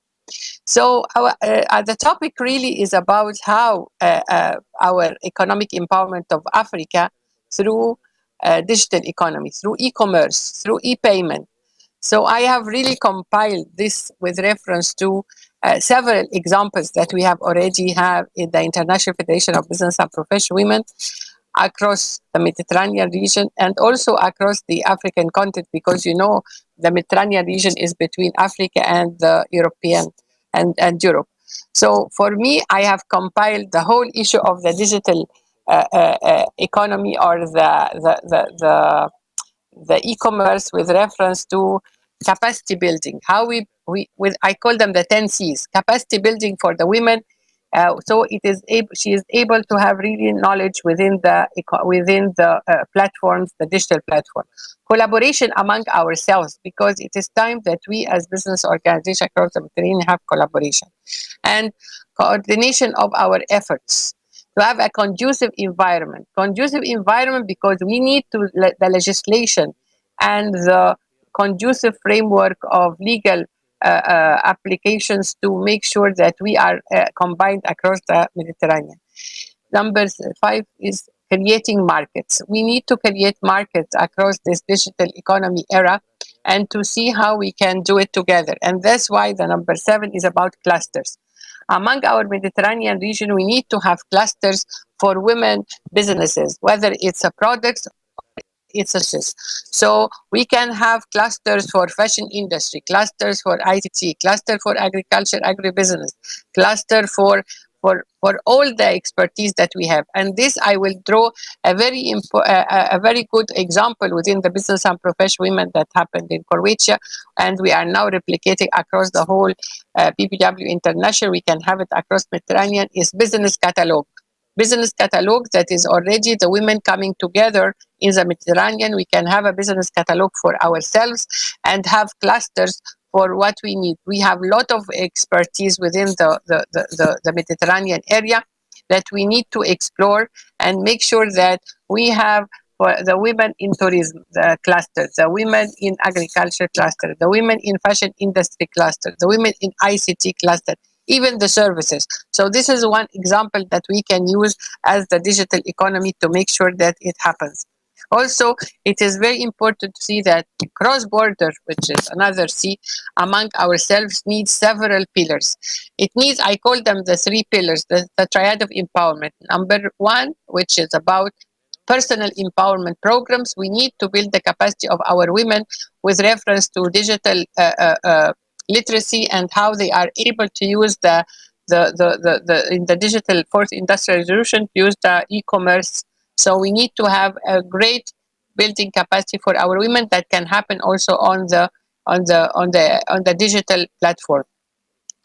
So the topic really is about how our economic empowerment of Africa through digital economy, through e-commerce, through e-payment. So I have really compiled this with reference to several examples that we have already have in the International Federation of Business and Professional Women across the Mediterranean region and also across the African continent, because you know the Mediterranean region is between Africa and the European and Europe. So for me, I have compiled the whole issue of the digital economy, or the e-commerce, with reference to capacity building. How I call them the 10 C's: capacity building for the women. So she is able to have really knowledge within the platforms, the digital platform. Collaboration among ourselves, because it is time that we as business organizations across the Mediterranean have collaboration and coordination of our efforts to have a conducive environment. Conducive environment because we need the legislation and the conducive framework of legal applications to make sure that we are combined across the Mediterranean. Number 5 is creating markets. We need to create markets across this digital economy era and to see how we can do it together. And that's why the number 7 is about clusters. Among our Mediterranean region, we need to have clusters for women businesses, whether it's a product, it's a service. So we can have clusters for fashion industry, clusters for ICT, cluster for agriculture, agribusiness, cluster for all the expertise that we have. And this I will draw a very good example within the business and professional women that happened in Croatia, and we are now replicating across the whole BBW International. We can have it across Mediterranean, is business catalog. Business catalog that is already the women coming together in the Mediterranean. We can have a business catalog for ourselves and have clusters for what we need. We have a lot of expertise within the Mediterranean area that we need to explore and make sure that we have for the women in tourism cluster, the women in agriculture cluster, the women in fashion industry cluster, the women in ICT cluster, even the services. So this is one example that we can use as the digital economy to make sure that it happens. Also, it is very important to see that cross-border, which is another C, among ourselves needs several pillars. It needs, I call them the 3 pillars, the triad of empowerment. Number 1, which is about personal empowerment programs. We need to build the capacity of our women with reference to digital literacy and how they are able to use in the digital fourth industrial revolution, use the e-commerce. So we need to have a great building capacity for our women that can happen also on the digital platform.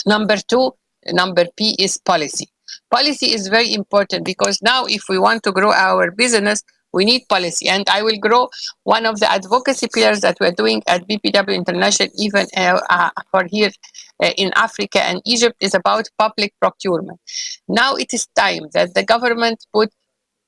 Number 2, number P is policy. Policy is very important because now if we want to grow our business, we need policy. And I will grow one of the advocacy pillars that we're doing at BPW International, even for here in Africa and Egypt, is about public procurement. Now it is time that the government put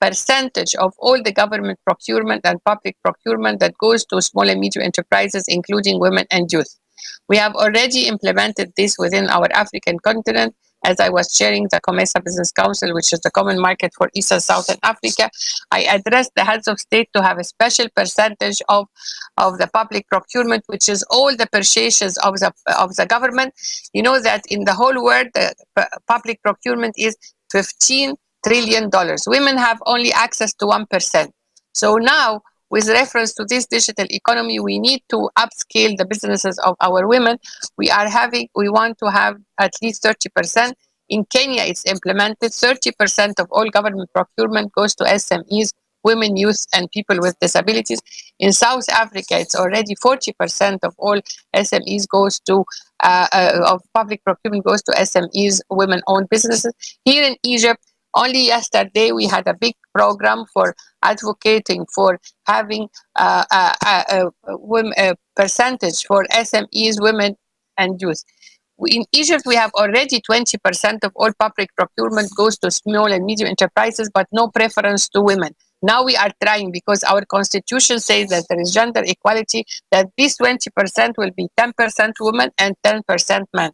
percentage of all the government procurement and public procurement that goes to small and medium enterprises, including women and youth. We have already implemented this within our African continent. As I was chairing the COMESA Business Council, which is the common market for East and Southern Africa, I addressed the heads of state to have a special percentage of the public procurement, which is all the purchases of the government. You know that in the whole world, the public procurement is $15 trillion. Women have only access to 1%. So now, with reference to this digital economy, we need to upscale the businesses of our women. We want to have at least 30%. In Kenya, it's implemented. 30% of all government procurement goes to SMEs, women, youth, and people with disabilities. In South Africa, it's already 40% of all SMEs goes to, of public procurement goes to SMEs, women-owned businesses. Here in Egypt, Only yesterday we had a big program for advocating for having a percentage for SMEs, women and youth. In Egypt, we have already 20% of all public procurement goes to small and medium enterprises, but no preference to women. Now we are trying, because our constitution says that there is gender equality, that this 20% will be 10% women and 10% men.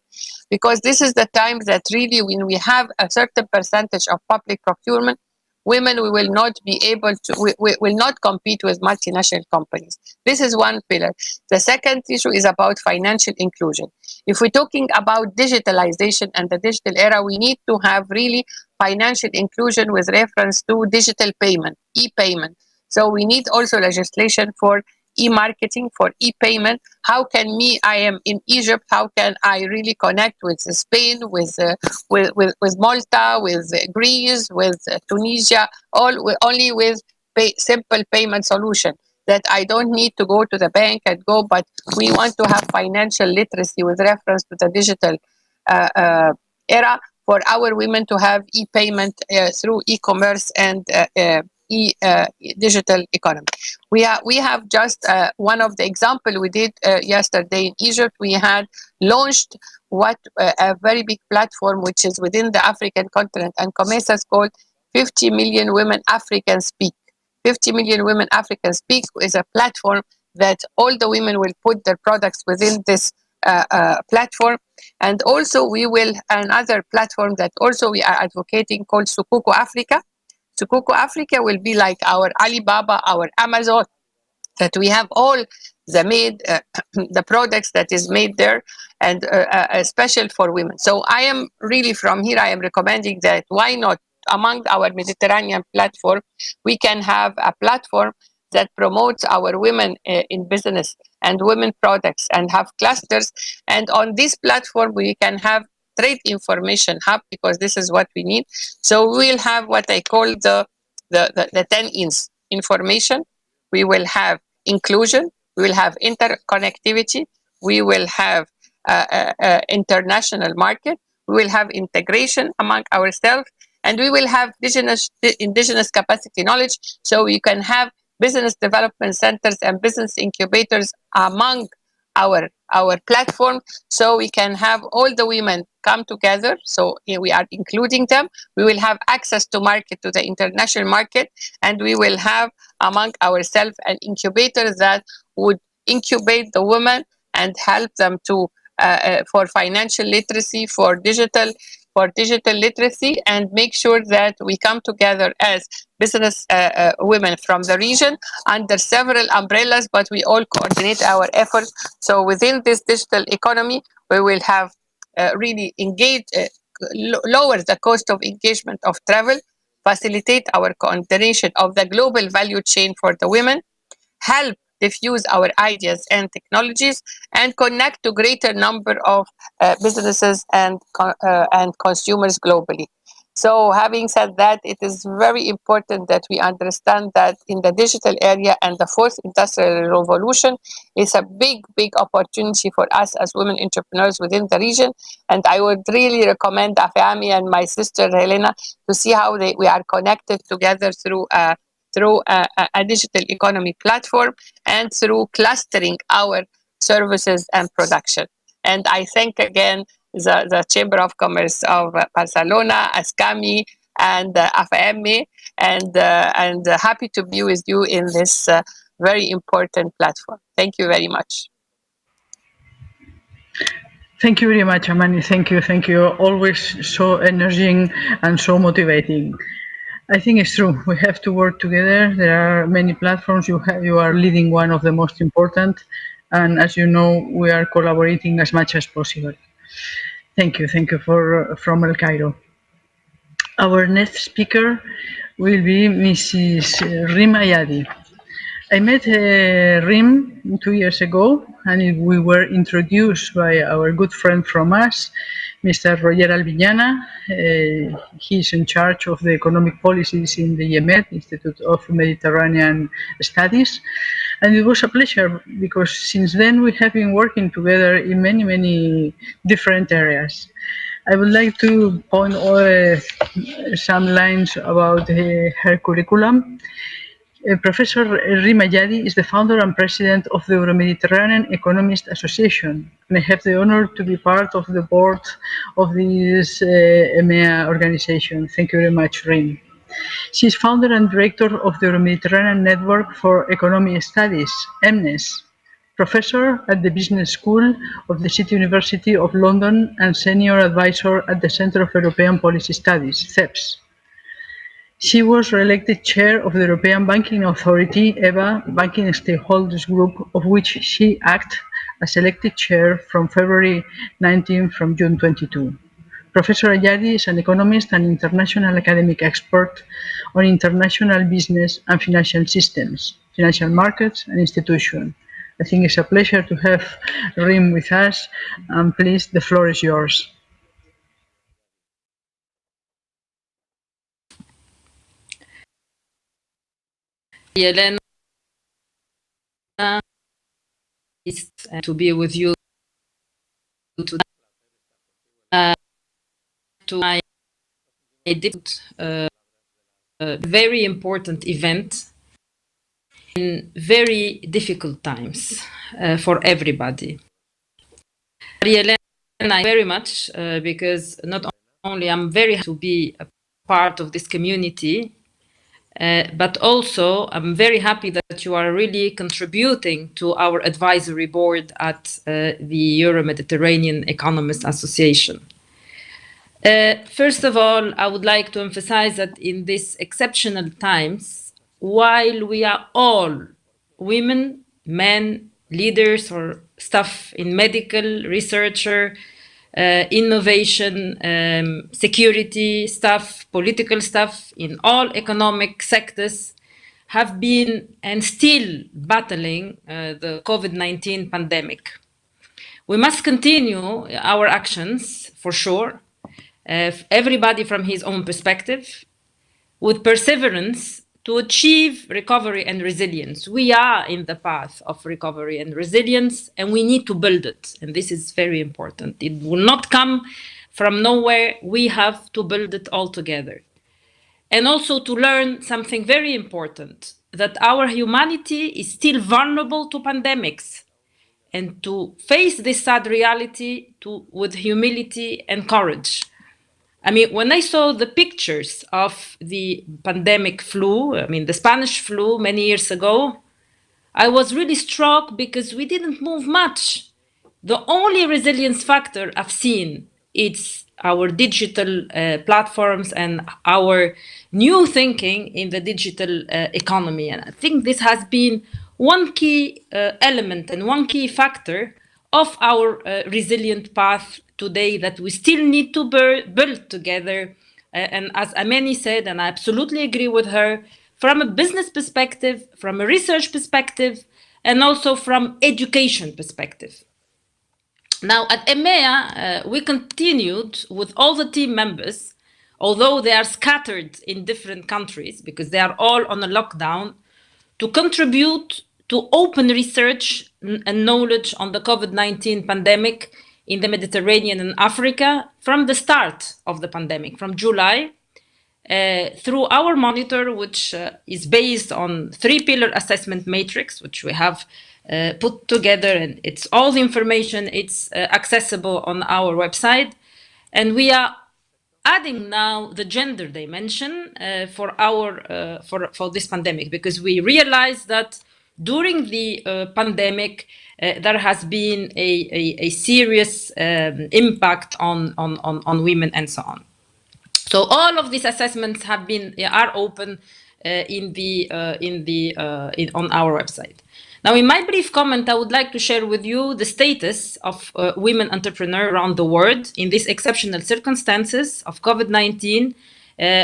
Because this is the time that really, when we have a certain percentage of public procurement, women, we will not be able to, we will not compete with multinational companies. This is one pillar. The second issue is about financial inclusion. If we're talking about digitalization and the digital era, we need to have really financial inclusion with reference to digital payment, e-payment. So we need also legislation for e-marketing, for e-payment. How can I am in Egypt, how can I really connect with Spain, with Malta, with Greece, with Tunisia, only with simple payment solution, that I don't need to go to the bank and go, but we want to have financial literacy with reference to the digital era, for our women to have e-payment through e-commerce and digital economy. We have just one of the example we did yesterday in Egypt. We had launched a very big platform, which is within the African continent, and COMESA is called 50 million women African speak. 50 million women African speak is a platform that all the women will put their products within this platform. And also we will another platform that also we are advocating, called Sukuku Africa. Sukuku Africa will be like our Alibaba, our Amazon, that we have all the made the products that is made there, and special for women. So I am really, from here, I am recommending that why not among our Mediterranean platform, we can have a platform that promotes our women in business and women products, and have clusters. And on this platform, we can have trade information hub, because this is what we need. So we'll have what I call the 10 ins: information, we will have inclusion, we will have interconnectivity, we will have international market, we will have integration among ourselves, and we will have indigenous capacity knowledge. So you can have business development centers and business incubators among our platform, so we can have all the women come together. So we are including them. We will have access to market, to the international market, and we will have among ourselves an incubator that would incubate the women and help them to for financial literacy, for digital literacy, and make sure that we come together as business women from the region under several umbrellas, but we all coordinate our efforts. So within this digital economy, we will have really lower the cost of engagement of travel, facilitate our coordination of the global value chain for the women, help diffuse our ideas and technologies, and connect to greater number of businesses and consumers globally. So having said that, it is very important that we understand that in the digital area and the fourth industrial revolution is a big, big opportunity for us as women entrepreneurs within the region. And I would really recommend Afeami and my sister Helena to see how we are connected together through a digital economy platform, and through clustering our services and production. And I thank again the Chamber of Commerce of Barcelona, ASCAMI, and AFM, and happy to be with you in this very important platform. Thank you very much. Thank you very much, Amani. Thank you. Always so energizing and so motivating. I think it's true. We have to work together. There are many platforms. You are leading one of the most important, and as you know, we are collaborating as much as possible. Thank you from El Cairo. Our next speaker will be Mrs. Rim Ayadi. I met Rim 2 years ago, and we were introduced by our good friend from us, Mr. Roger Albiñana. He's in charge of the economic policies in the IEMED, Institute of Mediterranean Studies. And it was a pleasure, because since then we have been working together in many, many different areas. I would like to point some lines about her curriculum. Professor Rima Yadi is the founder and president of the Euro-Mediterranean Economists Association, and I have the honor to be part of the board of this EMEA organization. Thank you very much, Rim. She is founder and director of the Euro-Mediterranean Network for Economic Studies, EMNES, professor at the Business School of the City University of London and senior advisor at the Centre of European Policy Studies, CEPS. She was re-elected chair of the European Banking Authority, EBA, Banking Stakeholders Group, of which she acted as elected chair from February 19 from June 22. Professor Ayadi is an economist and international academic expert on international business and financial systems, financial markets and institutions. I think it's a pleasure to have Rim with us, and please, the floor is yours. Elena, is to be with you today. To my very important event in very difficult times for everybody. Elena, I very much because not only I'm very happy to be a part of this community, but also I'm very happy that you are really contributing to our advisory board at the Euro-Mediterranean Economists Association. First of all, I would like to emphasize that in these exceptional times, while we are all women, men, leaders or staff in medical, researcher, innovation, security staff, political staff in all economic sectors have been and still battling the COVID-19 pandemic. We must continue our actions for sure, everybody from his own perspective, with perseverance to achieve recovery and resilience. We are in the path of recovery and resilience, and we need to build it. And this is very important. It will not come from nowhere. We have to build it all together. And also to learn something very important, that our humanity is still vulnerable to pandemics, and to face this sad reality with humility and courage. I mean, when I saw the pictures of the pandemic flu, I mean, the Spanish flu many years ago, I was really struck because we didn't move much. The only resilience factor I've seen is our digital platforms and our new thinking in the digital economy. And I think this has been one key element and one key factor of our resilient path today that we still need to build together. And as Ameni said, and I absolutely agree with her, from a business perspective, from a research perspective, and also from education perspective. Now at EMEA, we continued with all the team members, although they are scattered in different countries because they are all on a lockdown, to contribute to open research and knowledge on the COVID-19 pandemic in the Mediterranean and Africa from the start of the pandemic, from July, through our monitor, which is based on 3-pillar assessment matrix, which we have put together, and it's all the information, it's accessible on our website. And we are adding now the gender dimension for this pandemic, because we realize that during the pandemic, there has been a serious impact on women and so on. So all of these assessments are open on our website. Now, in my brief comment, I would like to share with you the status of women entrepreneurs around the world in these exceptional circumstances of COVID-19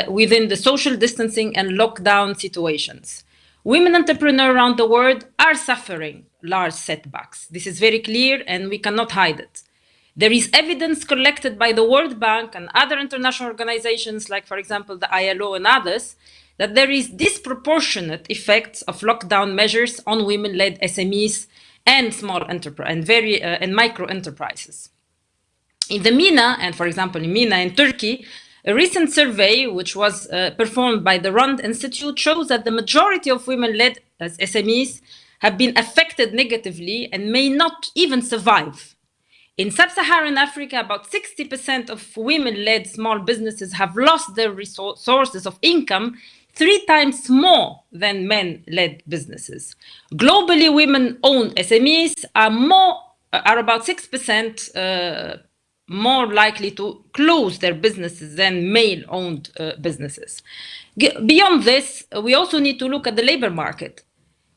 within the social distancing and lockdown situations. Women entrepreneurs around the world are suffering large setbacks. This is very clear and we cannot hide it. There is evidence collected by the World Bank and other international organizations, like, for example, the ILO and others, that there is disproportionate effects of lockdown measures on women-led SMEs and small enterprise and micro enterprises. In the MENA, and for example in MENA in Turkey, a recent survey which was performed by the Rand Institute shows that the majority of women-led SMEs have been affected negatively and may not even survive. In sub-Saharan Africa, about 60% of women-led small businesses have lost their sources of income 3 times more than men-led businesses. Globally, women-owned SMEs are about 6% more likely to close their businesses than male-owned businesses. Beyond this, we also need to look at the labor market.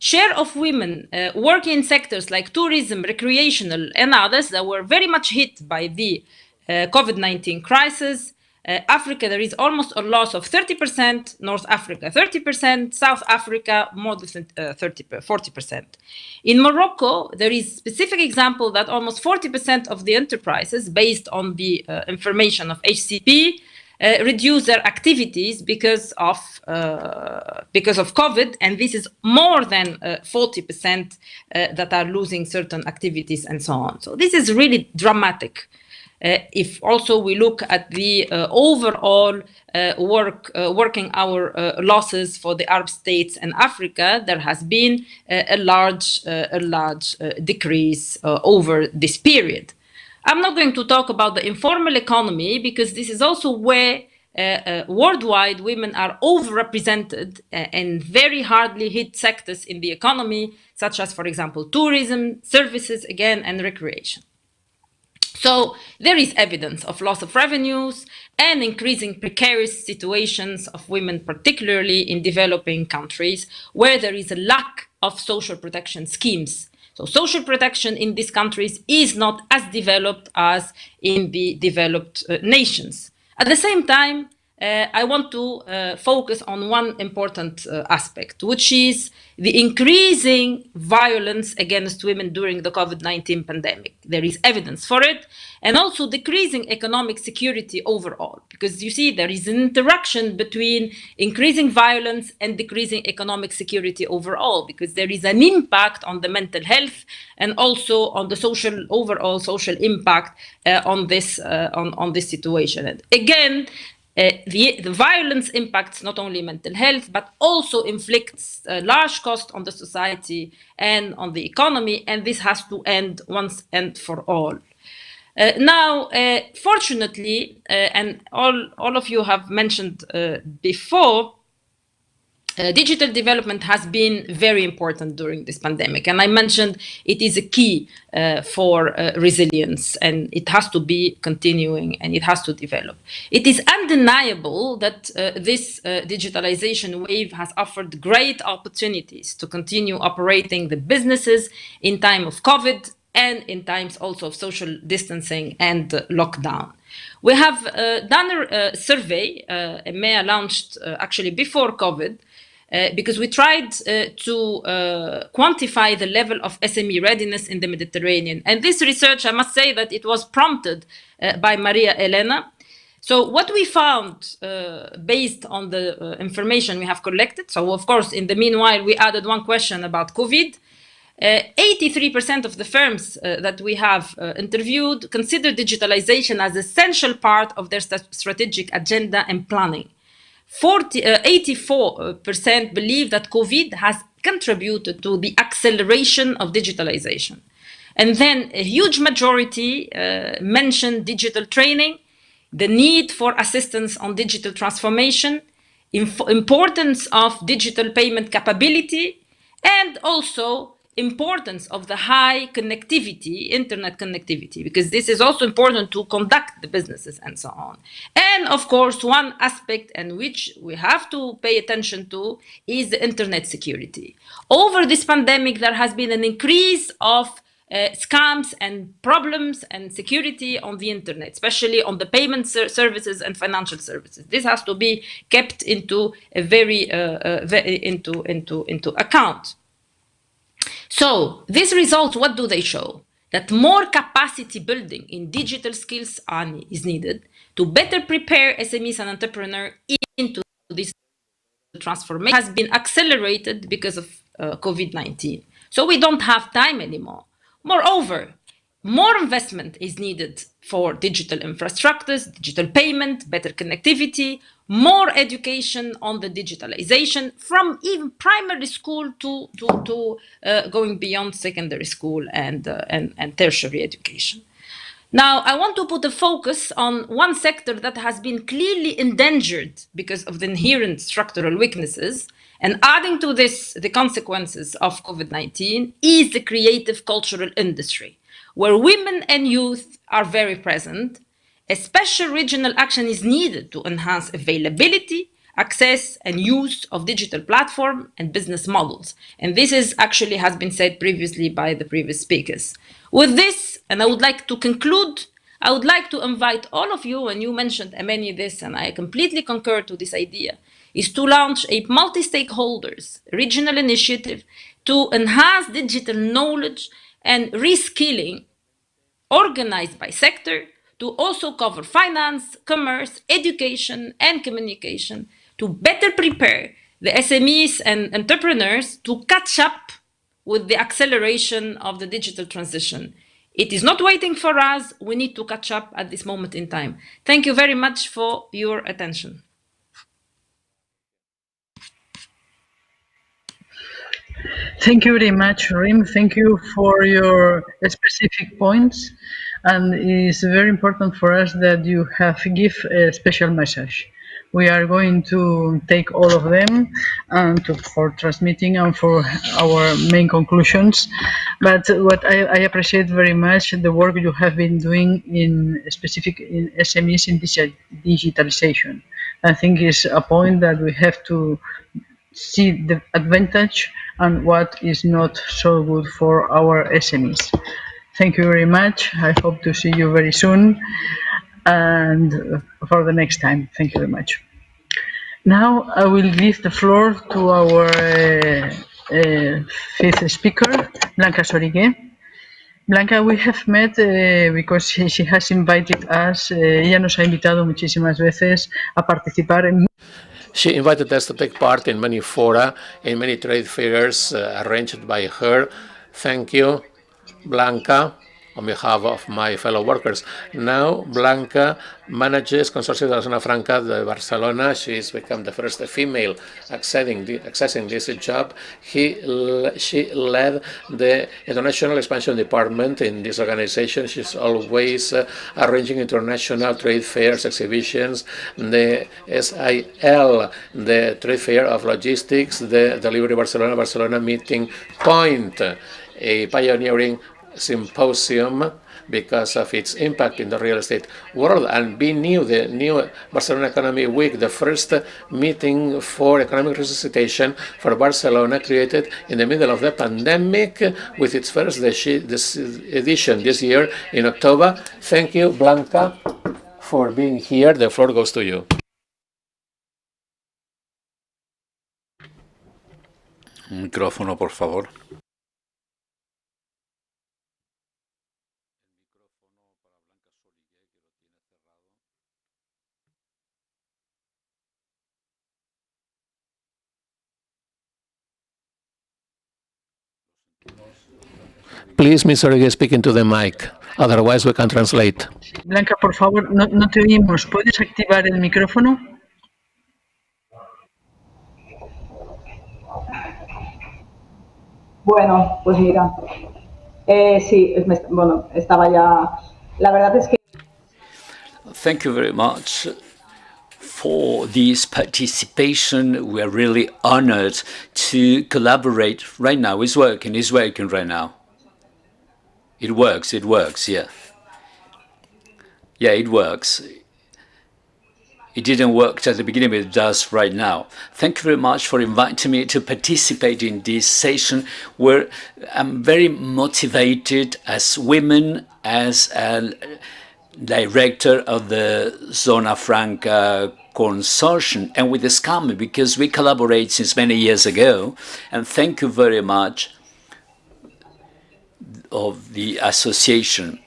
Share of women working in sectors like tourism, recreational, and others that were very much hit by the COVID-19 crisis. Africa, there is almost a loss of 30%, North Africa 30%, South Africa more than 40%. In Morocco, there is specific example that almost 40% of the enterprises, based on the information of HCP, reduce their activities because of COVID, and this is more than 40% that are losing certain activities and so on. So this is really dramatic. If also we look at the overall working hour losses for the Arab states and Africa, there has been a large decrease over this period. I'm not going to talk about the informal economy because this is also where worldwide women are overrepresented in very hardly hit sectors in the economy, such as, for example, tourism, services, again, and recreation. So there is evidence of loss of revenues and increasing precarious situations of women, particularly in developing countries where there is a lack of social protection schemes. So social protection in these countries is not as developed as in the developed nations. At the same time, I want to focus on one important aspect, which is the increasing violence against women during the COVID-19 pandemic. There is evidence for it, and also decreasing economic security overall, because you see there is an interaction between increasing violence and decreasing economic security overall, because there is an impact on the mental health and also on the overall social impact on this situation. And again, the violence impacts not only mental health, but also inflicts large cost on the society and on the economy, and this has to end once and for all. Now, fortunately, and all of you have mentioned before, digital development has been very important during this pandemic. And I mentioned it is a key for resilience, and it has to be continuing and it has to develop. It is undeniable that this digitalization wave has offered great opportunities to continue operating the businesses in time of COVID and in times also of social distancing and lockdown. We have done a survey, EMEA launched actually before COVID, because we tried to quantify the level of SME readiness in the Mediterranean. And this research, I must say that it was prompted by Maria Elena. So what we found based on the information we have collected, so of course, in the meanwhile, we added one question about COVID. 83% of the firms that we have interviewed consider digitalization as an essential part of their strategic agenda and planning. 84% believe that COVID has contributed to the acceleration of digitalization. And then a huge majority mentioned digital training, the need for assistance on digital transformation, importance of digital payment capability, and also importance of the high connectivity, internet connectivity, because this is also important to conduct the businesses and so on. And of course, one aspect and which we have to pay attention to is the internet security. Over this pandemic, there has been an increase of scams and problems and security on the internet, especially on the payment services and financial services. This has to be kept into a into account. So these results, what do they show? That more capacity building in digital skills is needed to better prepare SMEs and entrepreneurs into this transformation has been accelerated because of COVID-19. So we don't have time anymore. Moreover, more investment is needed for digital infrastructures, digital payment, better connectivity, more education on the digitalization from even primary school to going beyond secondary school and tertiary education. Now, I want to put a focus on one sector that has been clearly endangered because of the inherent structural weaknesses. And adding to this, the consequences of COVID-19 is the creative cultural industry, where women and youth are very present. A special regional action is needed to enhance availability, access, and use of digital platform and business models. And this is actually has been said previously by the previous speakers. With this, and I would like to conclude, I would like to invite all of you, and you mentioned many this, and I completely concur to this idea, is to launch a multi-stakeholders regional initiative to enhance digital knowledge and reskilling organized by sector to also cover finance, commerce, education, and communication to better prepare the SMEs and entrepreneurs to catch up with the acceleration of the digital transition. It is not waiting for us. We need to catch up at this moment in time. Thank you very much for your attention. Thank you very much, Rim. Thank you for your specific points. And it's very important for us that you have give a special message. We are going to take all of them and for transmitting and for our main conclusions. But what I appreciate very much the work you have been doing in specific in SMEs in digitalization. I think is a point that we have to see the advantage and what is not so good for our SMEs. Thank you very much. I hope to see you very soon and for the next time. Thank you very much. Now I will give the floor to our fifth speaker, Blanca Sorigué. Blanca, we have met because she has invited us. Ella nos ha invitado muchísimas veces a participar en. She invited us to take part in many fora, in many trade fairs arranged by her. Thank you, Blanca, on behalf of my fellow workers. Now, Blanca manages Consorcio de la Zona Franca de Barcelona. She's become the first female accessing this job. She led the International Expansion Department in this organization. She's always arranging international trade fairs, exhibitions, the SIL, the Trade Fair of Logistics, the Delivery Barcelona Meeting Point, a pioneering symposium because of its impact in the real estate world, and the new Barcelona Economy Week, the first meeting for economic resuscitation for Barcelona, created in the middle of the pandemic with its first edition this year in October. Thank you, Blanca, for being here. The floor goes to you. Un micrófono, por favor. Please, Ms. Orgue, speak into the mic. Otherwise, we can translate. Blanca, por favor, no te oímos. ¿Puedes activar el micrófono? Bueno, pues mira, sí, bueno, estaba ya. La verdad es que. Thank you very much for this participation. We are really honored to collaborate right now. It's working right now. It works, yeah. Yeah, it works. It didn't work at the beginning, but it does right now. Thank you very much for inviting me to participate in this session where I'm very motivated as women, as a director of the Zona Franca Consortium, and with the SCAMI, because we collaborate since many years ago. And thank you very much of the association,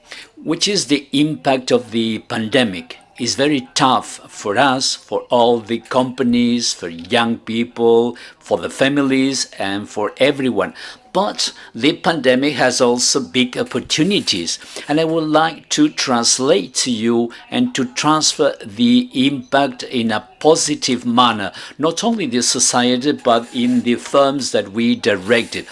which is the impact of the pandemic. Is very tough for us, for all the companies, for young people, for the families, and for everyone. But the pandemic has also big opportunities, and I would like to translate to you and to transfer the impact in a positive manner, not only in the society but in the firms that we directed.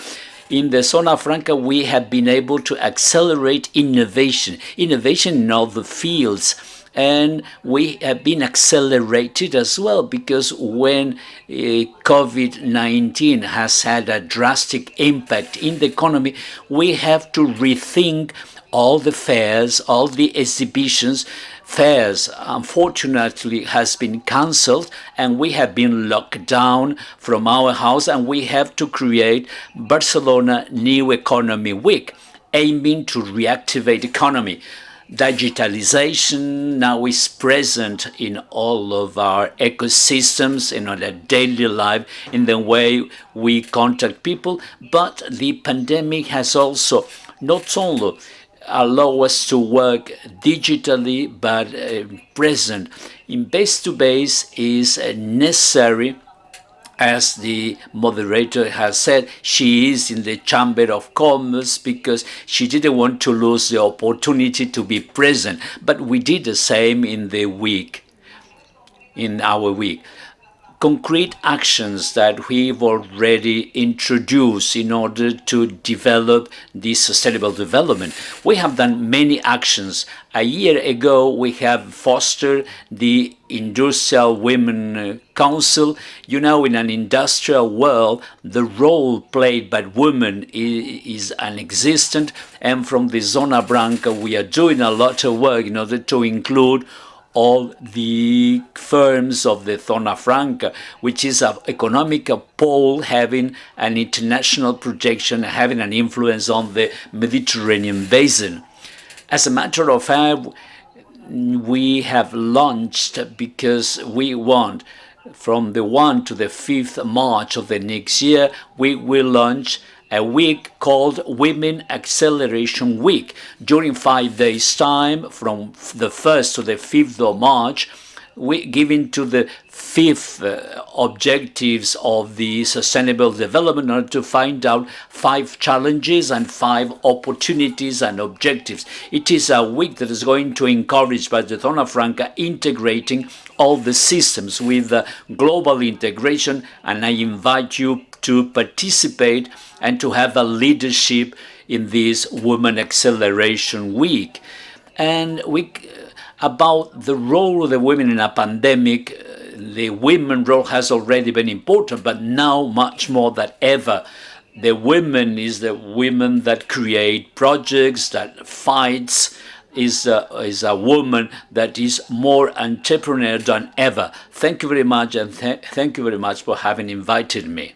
In the Zona Franca, we have been able to accelerate innovation in all the fields. And we have been accelerated as well because when COVID-19 has had a drastic impact in the economy, we have to rethink all the fairs, all the exhibitions. Fairs, unfortunately, has been cancelled, and we have been locked down from our house, and we have to create Barcelona New Economy Week, aiming to reactivate economy. Digitalization now is present in all of our ecosystems, in our daily life, in the way we contact people. But the pandemic has also not only allowed us to work digitally, but present in base-to-base is necessary. As the moderator has said, she is in the Chamber of Commerce because she didn't want to lose the opportunity to be present. But we did the same in our week. Concrete actions that we've already introduced in order to develop this sustainable development. We have done many actions. A year ago, we have fostered the Industrial Women Council. You know, in an industrial world, the role played by women is non-existent. And from the Zona Branca, we are doing a lot of work in order to include all the firms of the Zona Franca, which is an economic pole having an international projection, having an influence on the Mediterranean basin. As a matter of fact, we have launched because we want from the 1 to the 5th March of the next year, we will launch a week called Women Acceleration Week. During 5 days' time, from the 1st to the 5th of March, we giving to the 5th objectives of the Sustainable Development in order to find out 5 challenges and 5 opportunities and objectives. It is a week that is going to encourage by the Zona Franca integrating all the systems with global integration, and I invite you to participate and to have a leadership in this Women Acceleration Week. And about the role of the women in a pandemic, the women role has already been important, but now much more than ever. The women is the women that create projects, that fights, is a woman that is more entrepreneurial than ever. Thank you very much, and thank you very much for having invited me.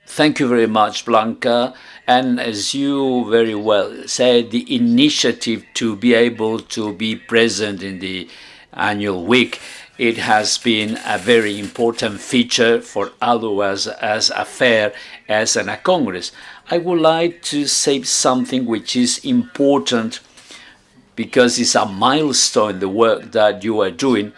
Thank you very much, Blanca. And as you very well said, the initiative to be able to be present in the annual week, it has been a very important feature for ALUAS as a fair, as a congress. I would like to say something which is important because it's a milestone in the work that you are doing.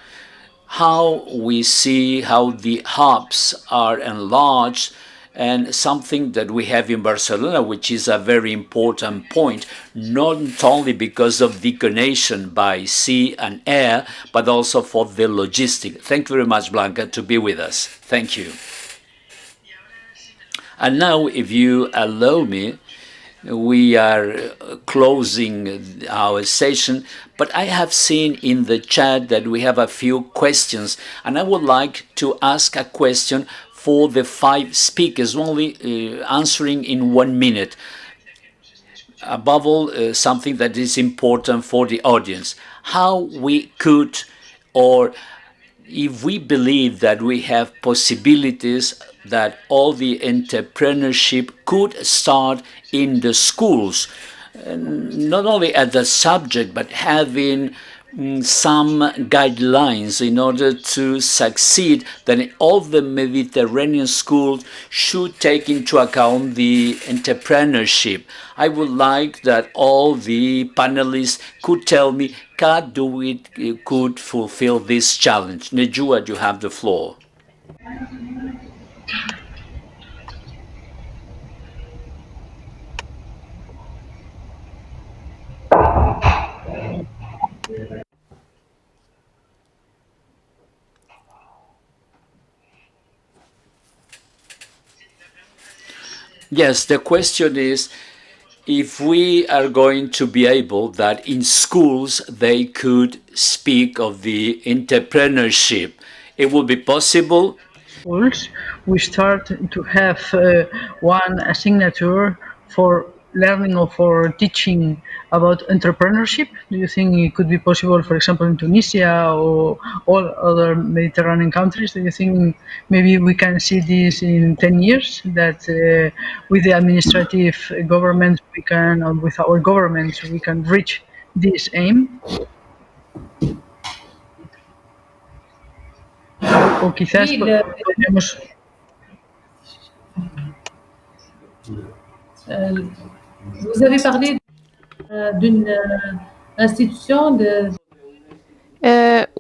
How we see how the hubs are enlarged, and something that we have in Barcelona, which is a very important point, not only because of the connection by sea and air, but also for the logistic. Thank you very much, Blanca, to be with us. Thank you. And now, if you allow me, we are closing our session, but I have seen in the chat that we have a few questions, and I would like to ask a question for the 5 speakers, only answering in 1 minute. Above all, something that is important for the audience. How we could, or if we believe that we have possibilities that all the entrepreneurship could start in the schools, not only at the subject, but having some guidelines in order to succeed, that all the Mediterranean schools should take into account the entrepreneurship. I would like that all the panelists could tell me how do we could fulfill this challenge. Nejua, you have the floor. Yes, the question is if we are going to be able that in schools they could speak of the entrepreneurship. It will be possible. Schools, we start to have one signature for learning or for teaching about entrepreneurship. Do you think it could be possible, for example, in Tunisia or all other Mediterranean countries? Do you think maybe we can see this in 10 years, that with the administrative government we can, or with our governments, we can reach this aim? O quizás Oui, podríamos... vous avez parlé d'une institution de...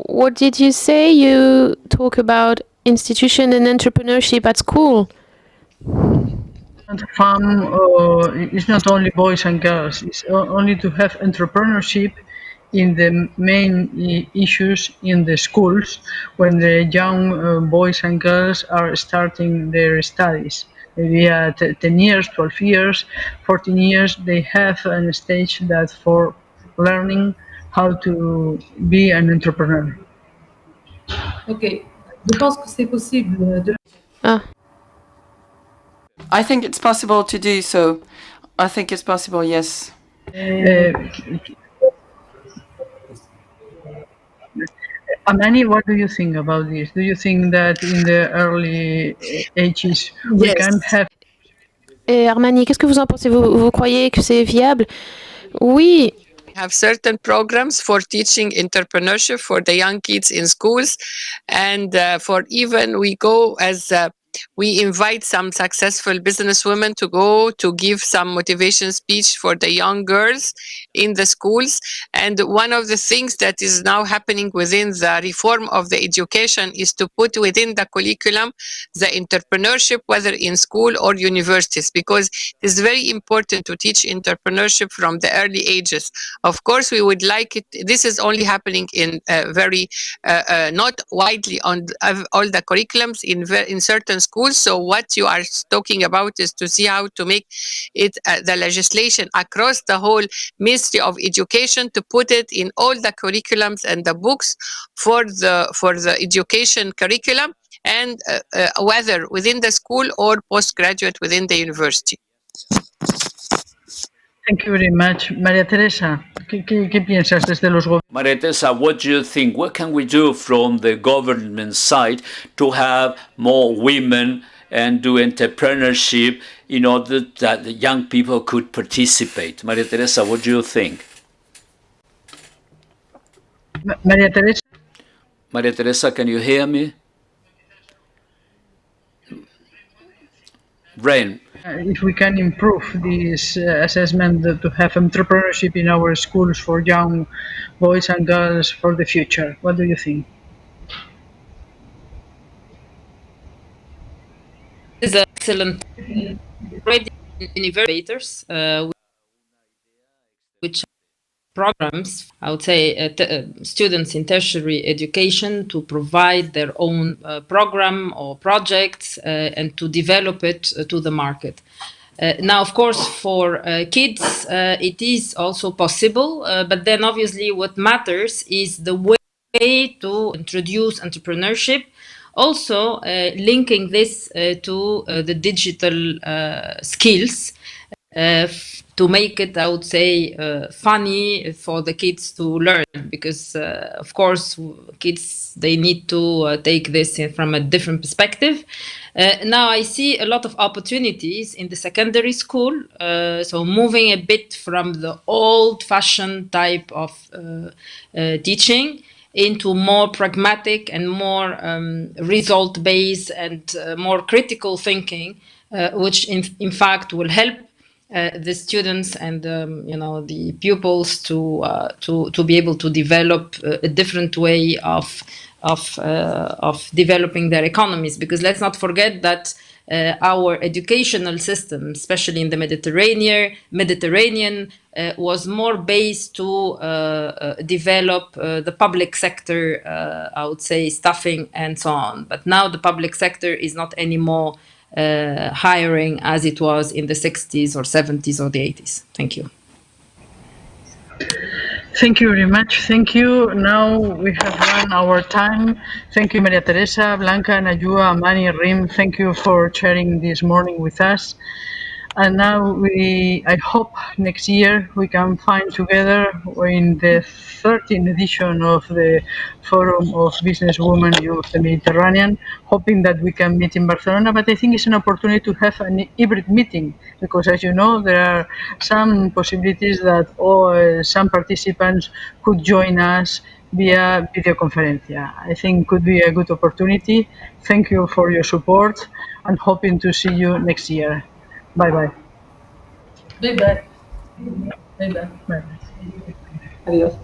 What did you say? You talk about institution and entrepreneurship at school. Farm it's not only boys and girls. It's only to have entrepreneurship in the main issues in the schools when the young boys and girls are starting their studies. Maybe at 10 years, 12 years, 14 years, they have a stage that for learning how to be an entrepreneur. Ok, je pense que c'est possible de... I think it's possible to do so. I think it's possible, yes. Amani, what do you think about this? Do you think that in the early ages we can have... Armani, qu'est-ce que vous en pensez? Vous croyez que c'est viable? Oui. Have certain programs for teaching entrepreneurship for the young kids in schools, and for even we go as we invite some successful businesswomen to go to give some motivation speech for the young girls in the schools. And one of the things that is now happening within the reform of the education is to put within the curriculum the entrepreneurship, whether in school or universities, because it's very important to teach entrepreneurship from the early ages. Of course, we would like it. This is only happening in very not widely on all the curriculums in certain schools. So what you are talking about is to see how to make it the legislation across the whole Ministry of Education, to put it in all the curriculums and the books for the education curriculum, and whether within the school or postgraduate within the university. Thank you very much. María Teresa, ¿qué piensas desde los gobiernos? Maria Teresa, what do you think? What can we do from the government side to have more women and do entrepreneurship in order that the young people could participate? Maria Teresa, what do you think? Maria Teresa? Maria Teresa, can you hear me? Rain. If we can improve this assessment to have entrepreneurship in our schools for young boys and girls for the future, what do you think? This is excellent. Already innovators, which programs, I would say, students in tertiary education to provide their own program or projects and to develop it to the market. Now, of course, for kids, it is also possible, but then obviously what matters is the way to introduce entrepreneurship, also linking this to the digital skills to make it, I would say, funny for the kids to learn, because of course kids, they need to take this from a different perspective. Now I see a lot of opportunities in the secondary school, so moving a bit from the old-fashioned type of teaching into more pragmatic and more result-based and more critical thinking, which in fact will help the students and the pupils to be able to develop a different way of developing their economies. Because let's not forget that our educational system, especially in the Mediterranean, was more based to develop the public sector, I would say, staffing and so on. But now the public sector is not anymore hiring as it was in the 60s or 70s or the 80s. Thank you. Thank you very much. Thank you. Now we have run our time. Thank you, Maria Teresa, Blanca, Najua, Mani, Rim. Thank you for sharing this morning with us. And now I hope next year we can find together in the 13th edition of the Forum of Businesswomen of the Mediterranean, hoping that we can meet in Barcelona. But I think it's an opportunity to have an hybrid meeting, because as you know, there are some possibilities that some participants could join us via video conferencia. I think could be a good opportunity. Thank you for your support and hoping to see you next year. Bye-bye. Bye-bye. Bye-bye. Bye. Adiós.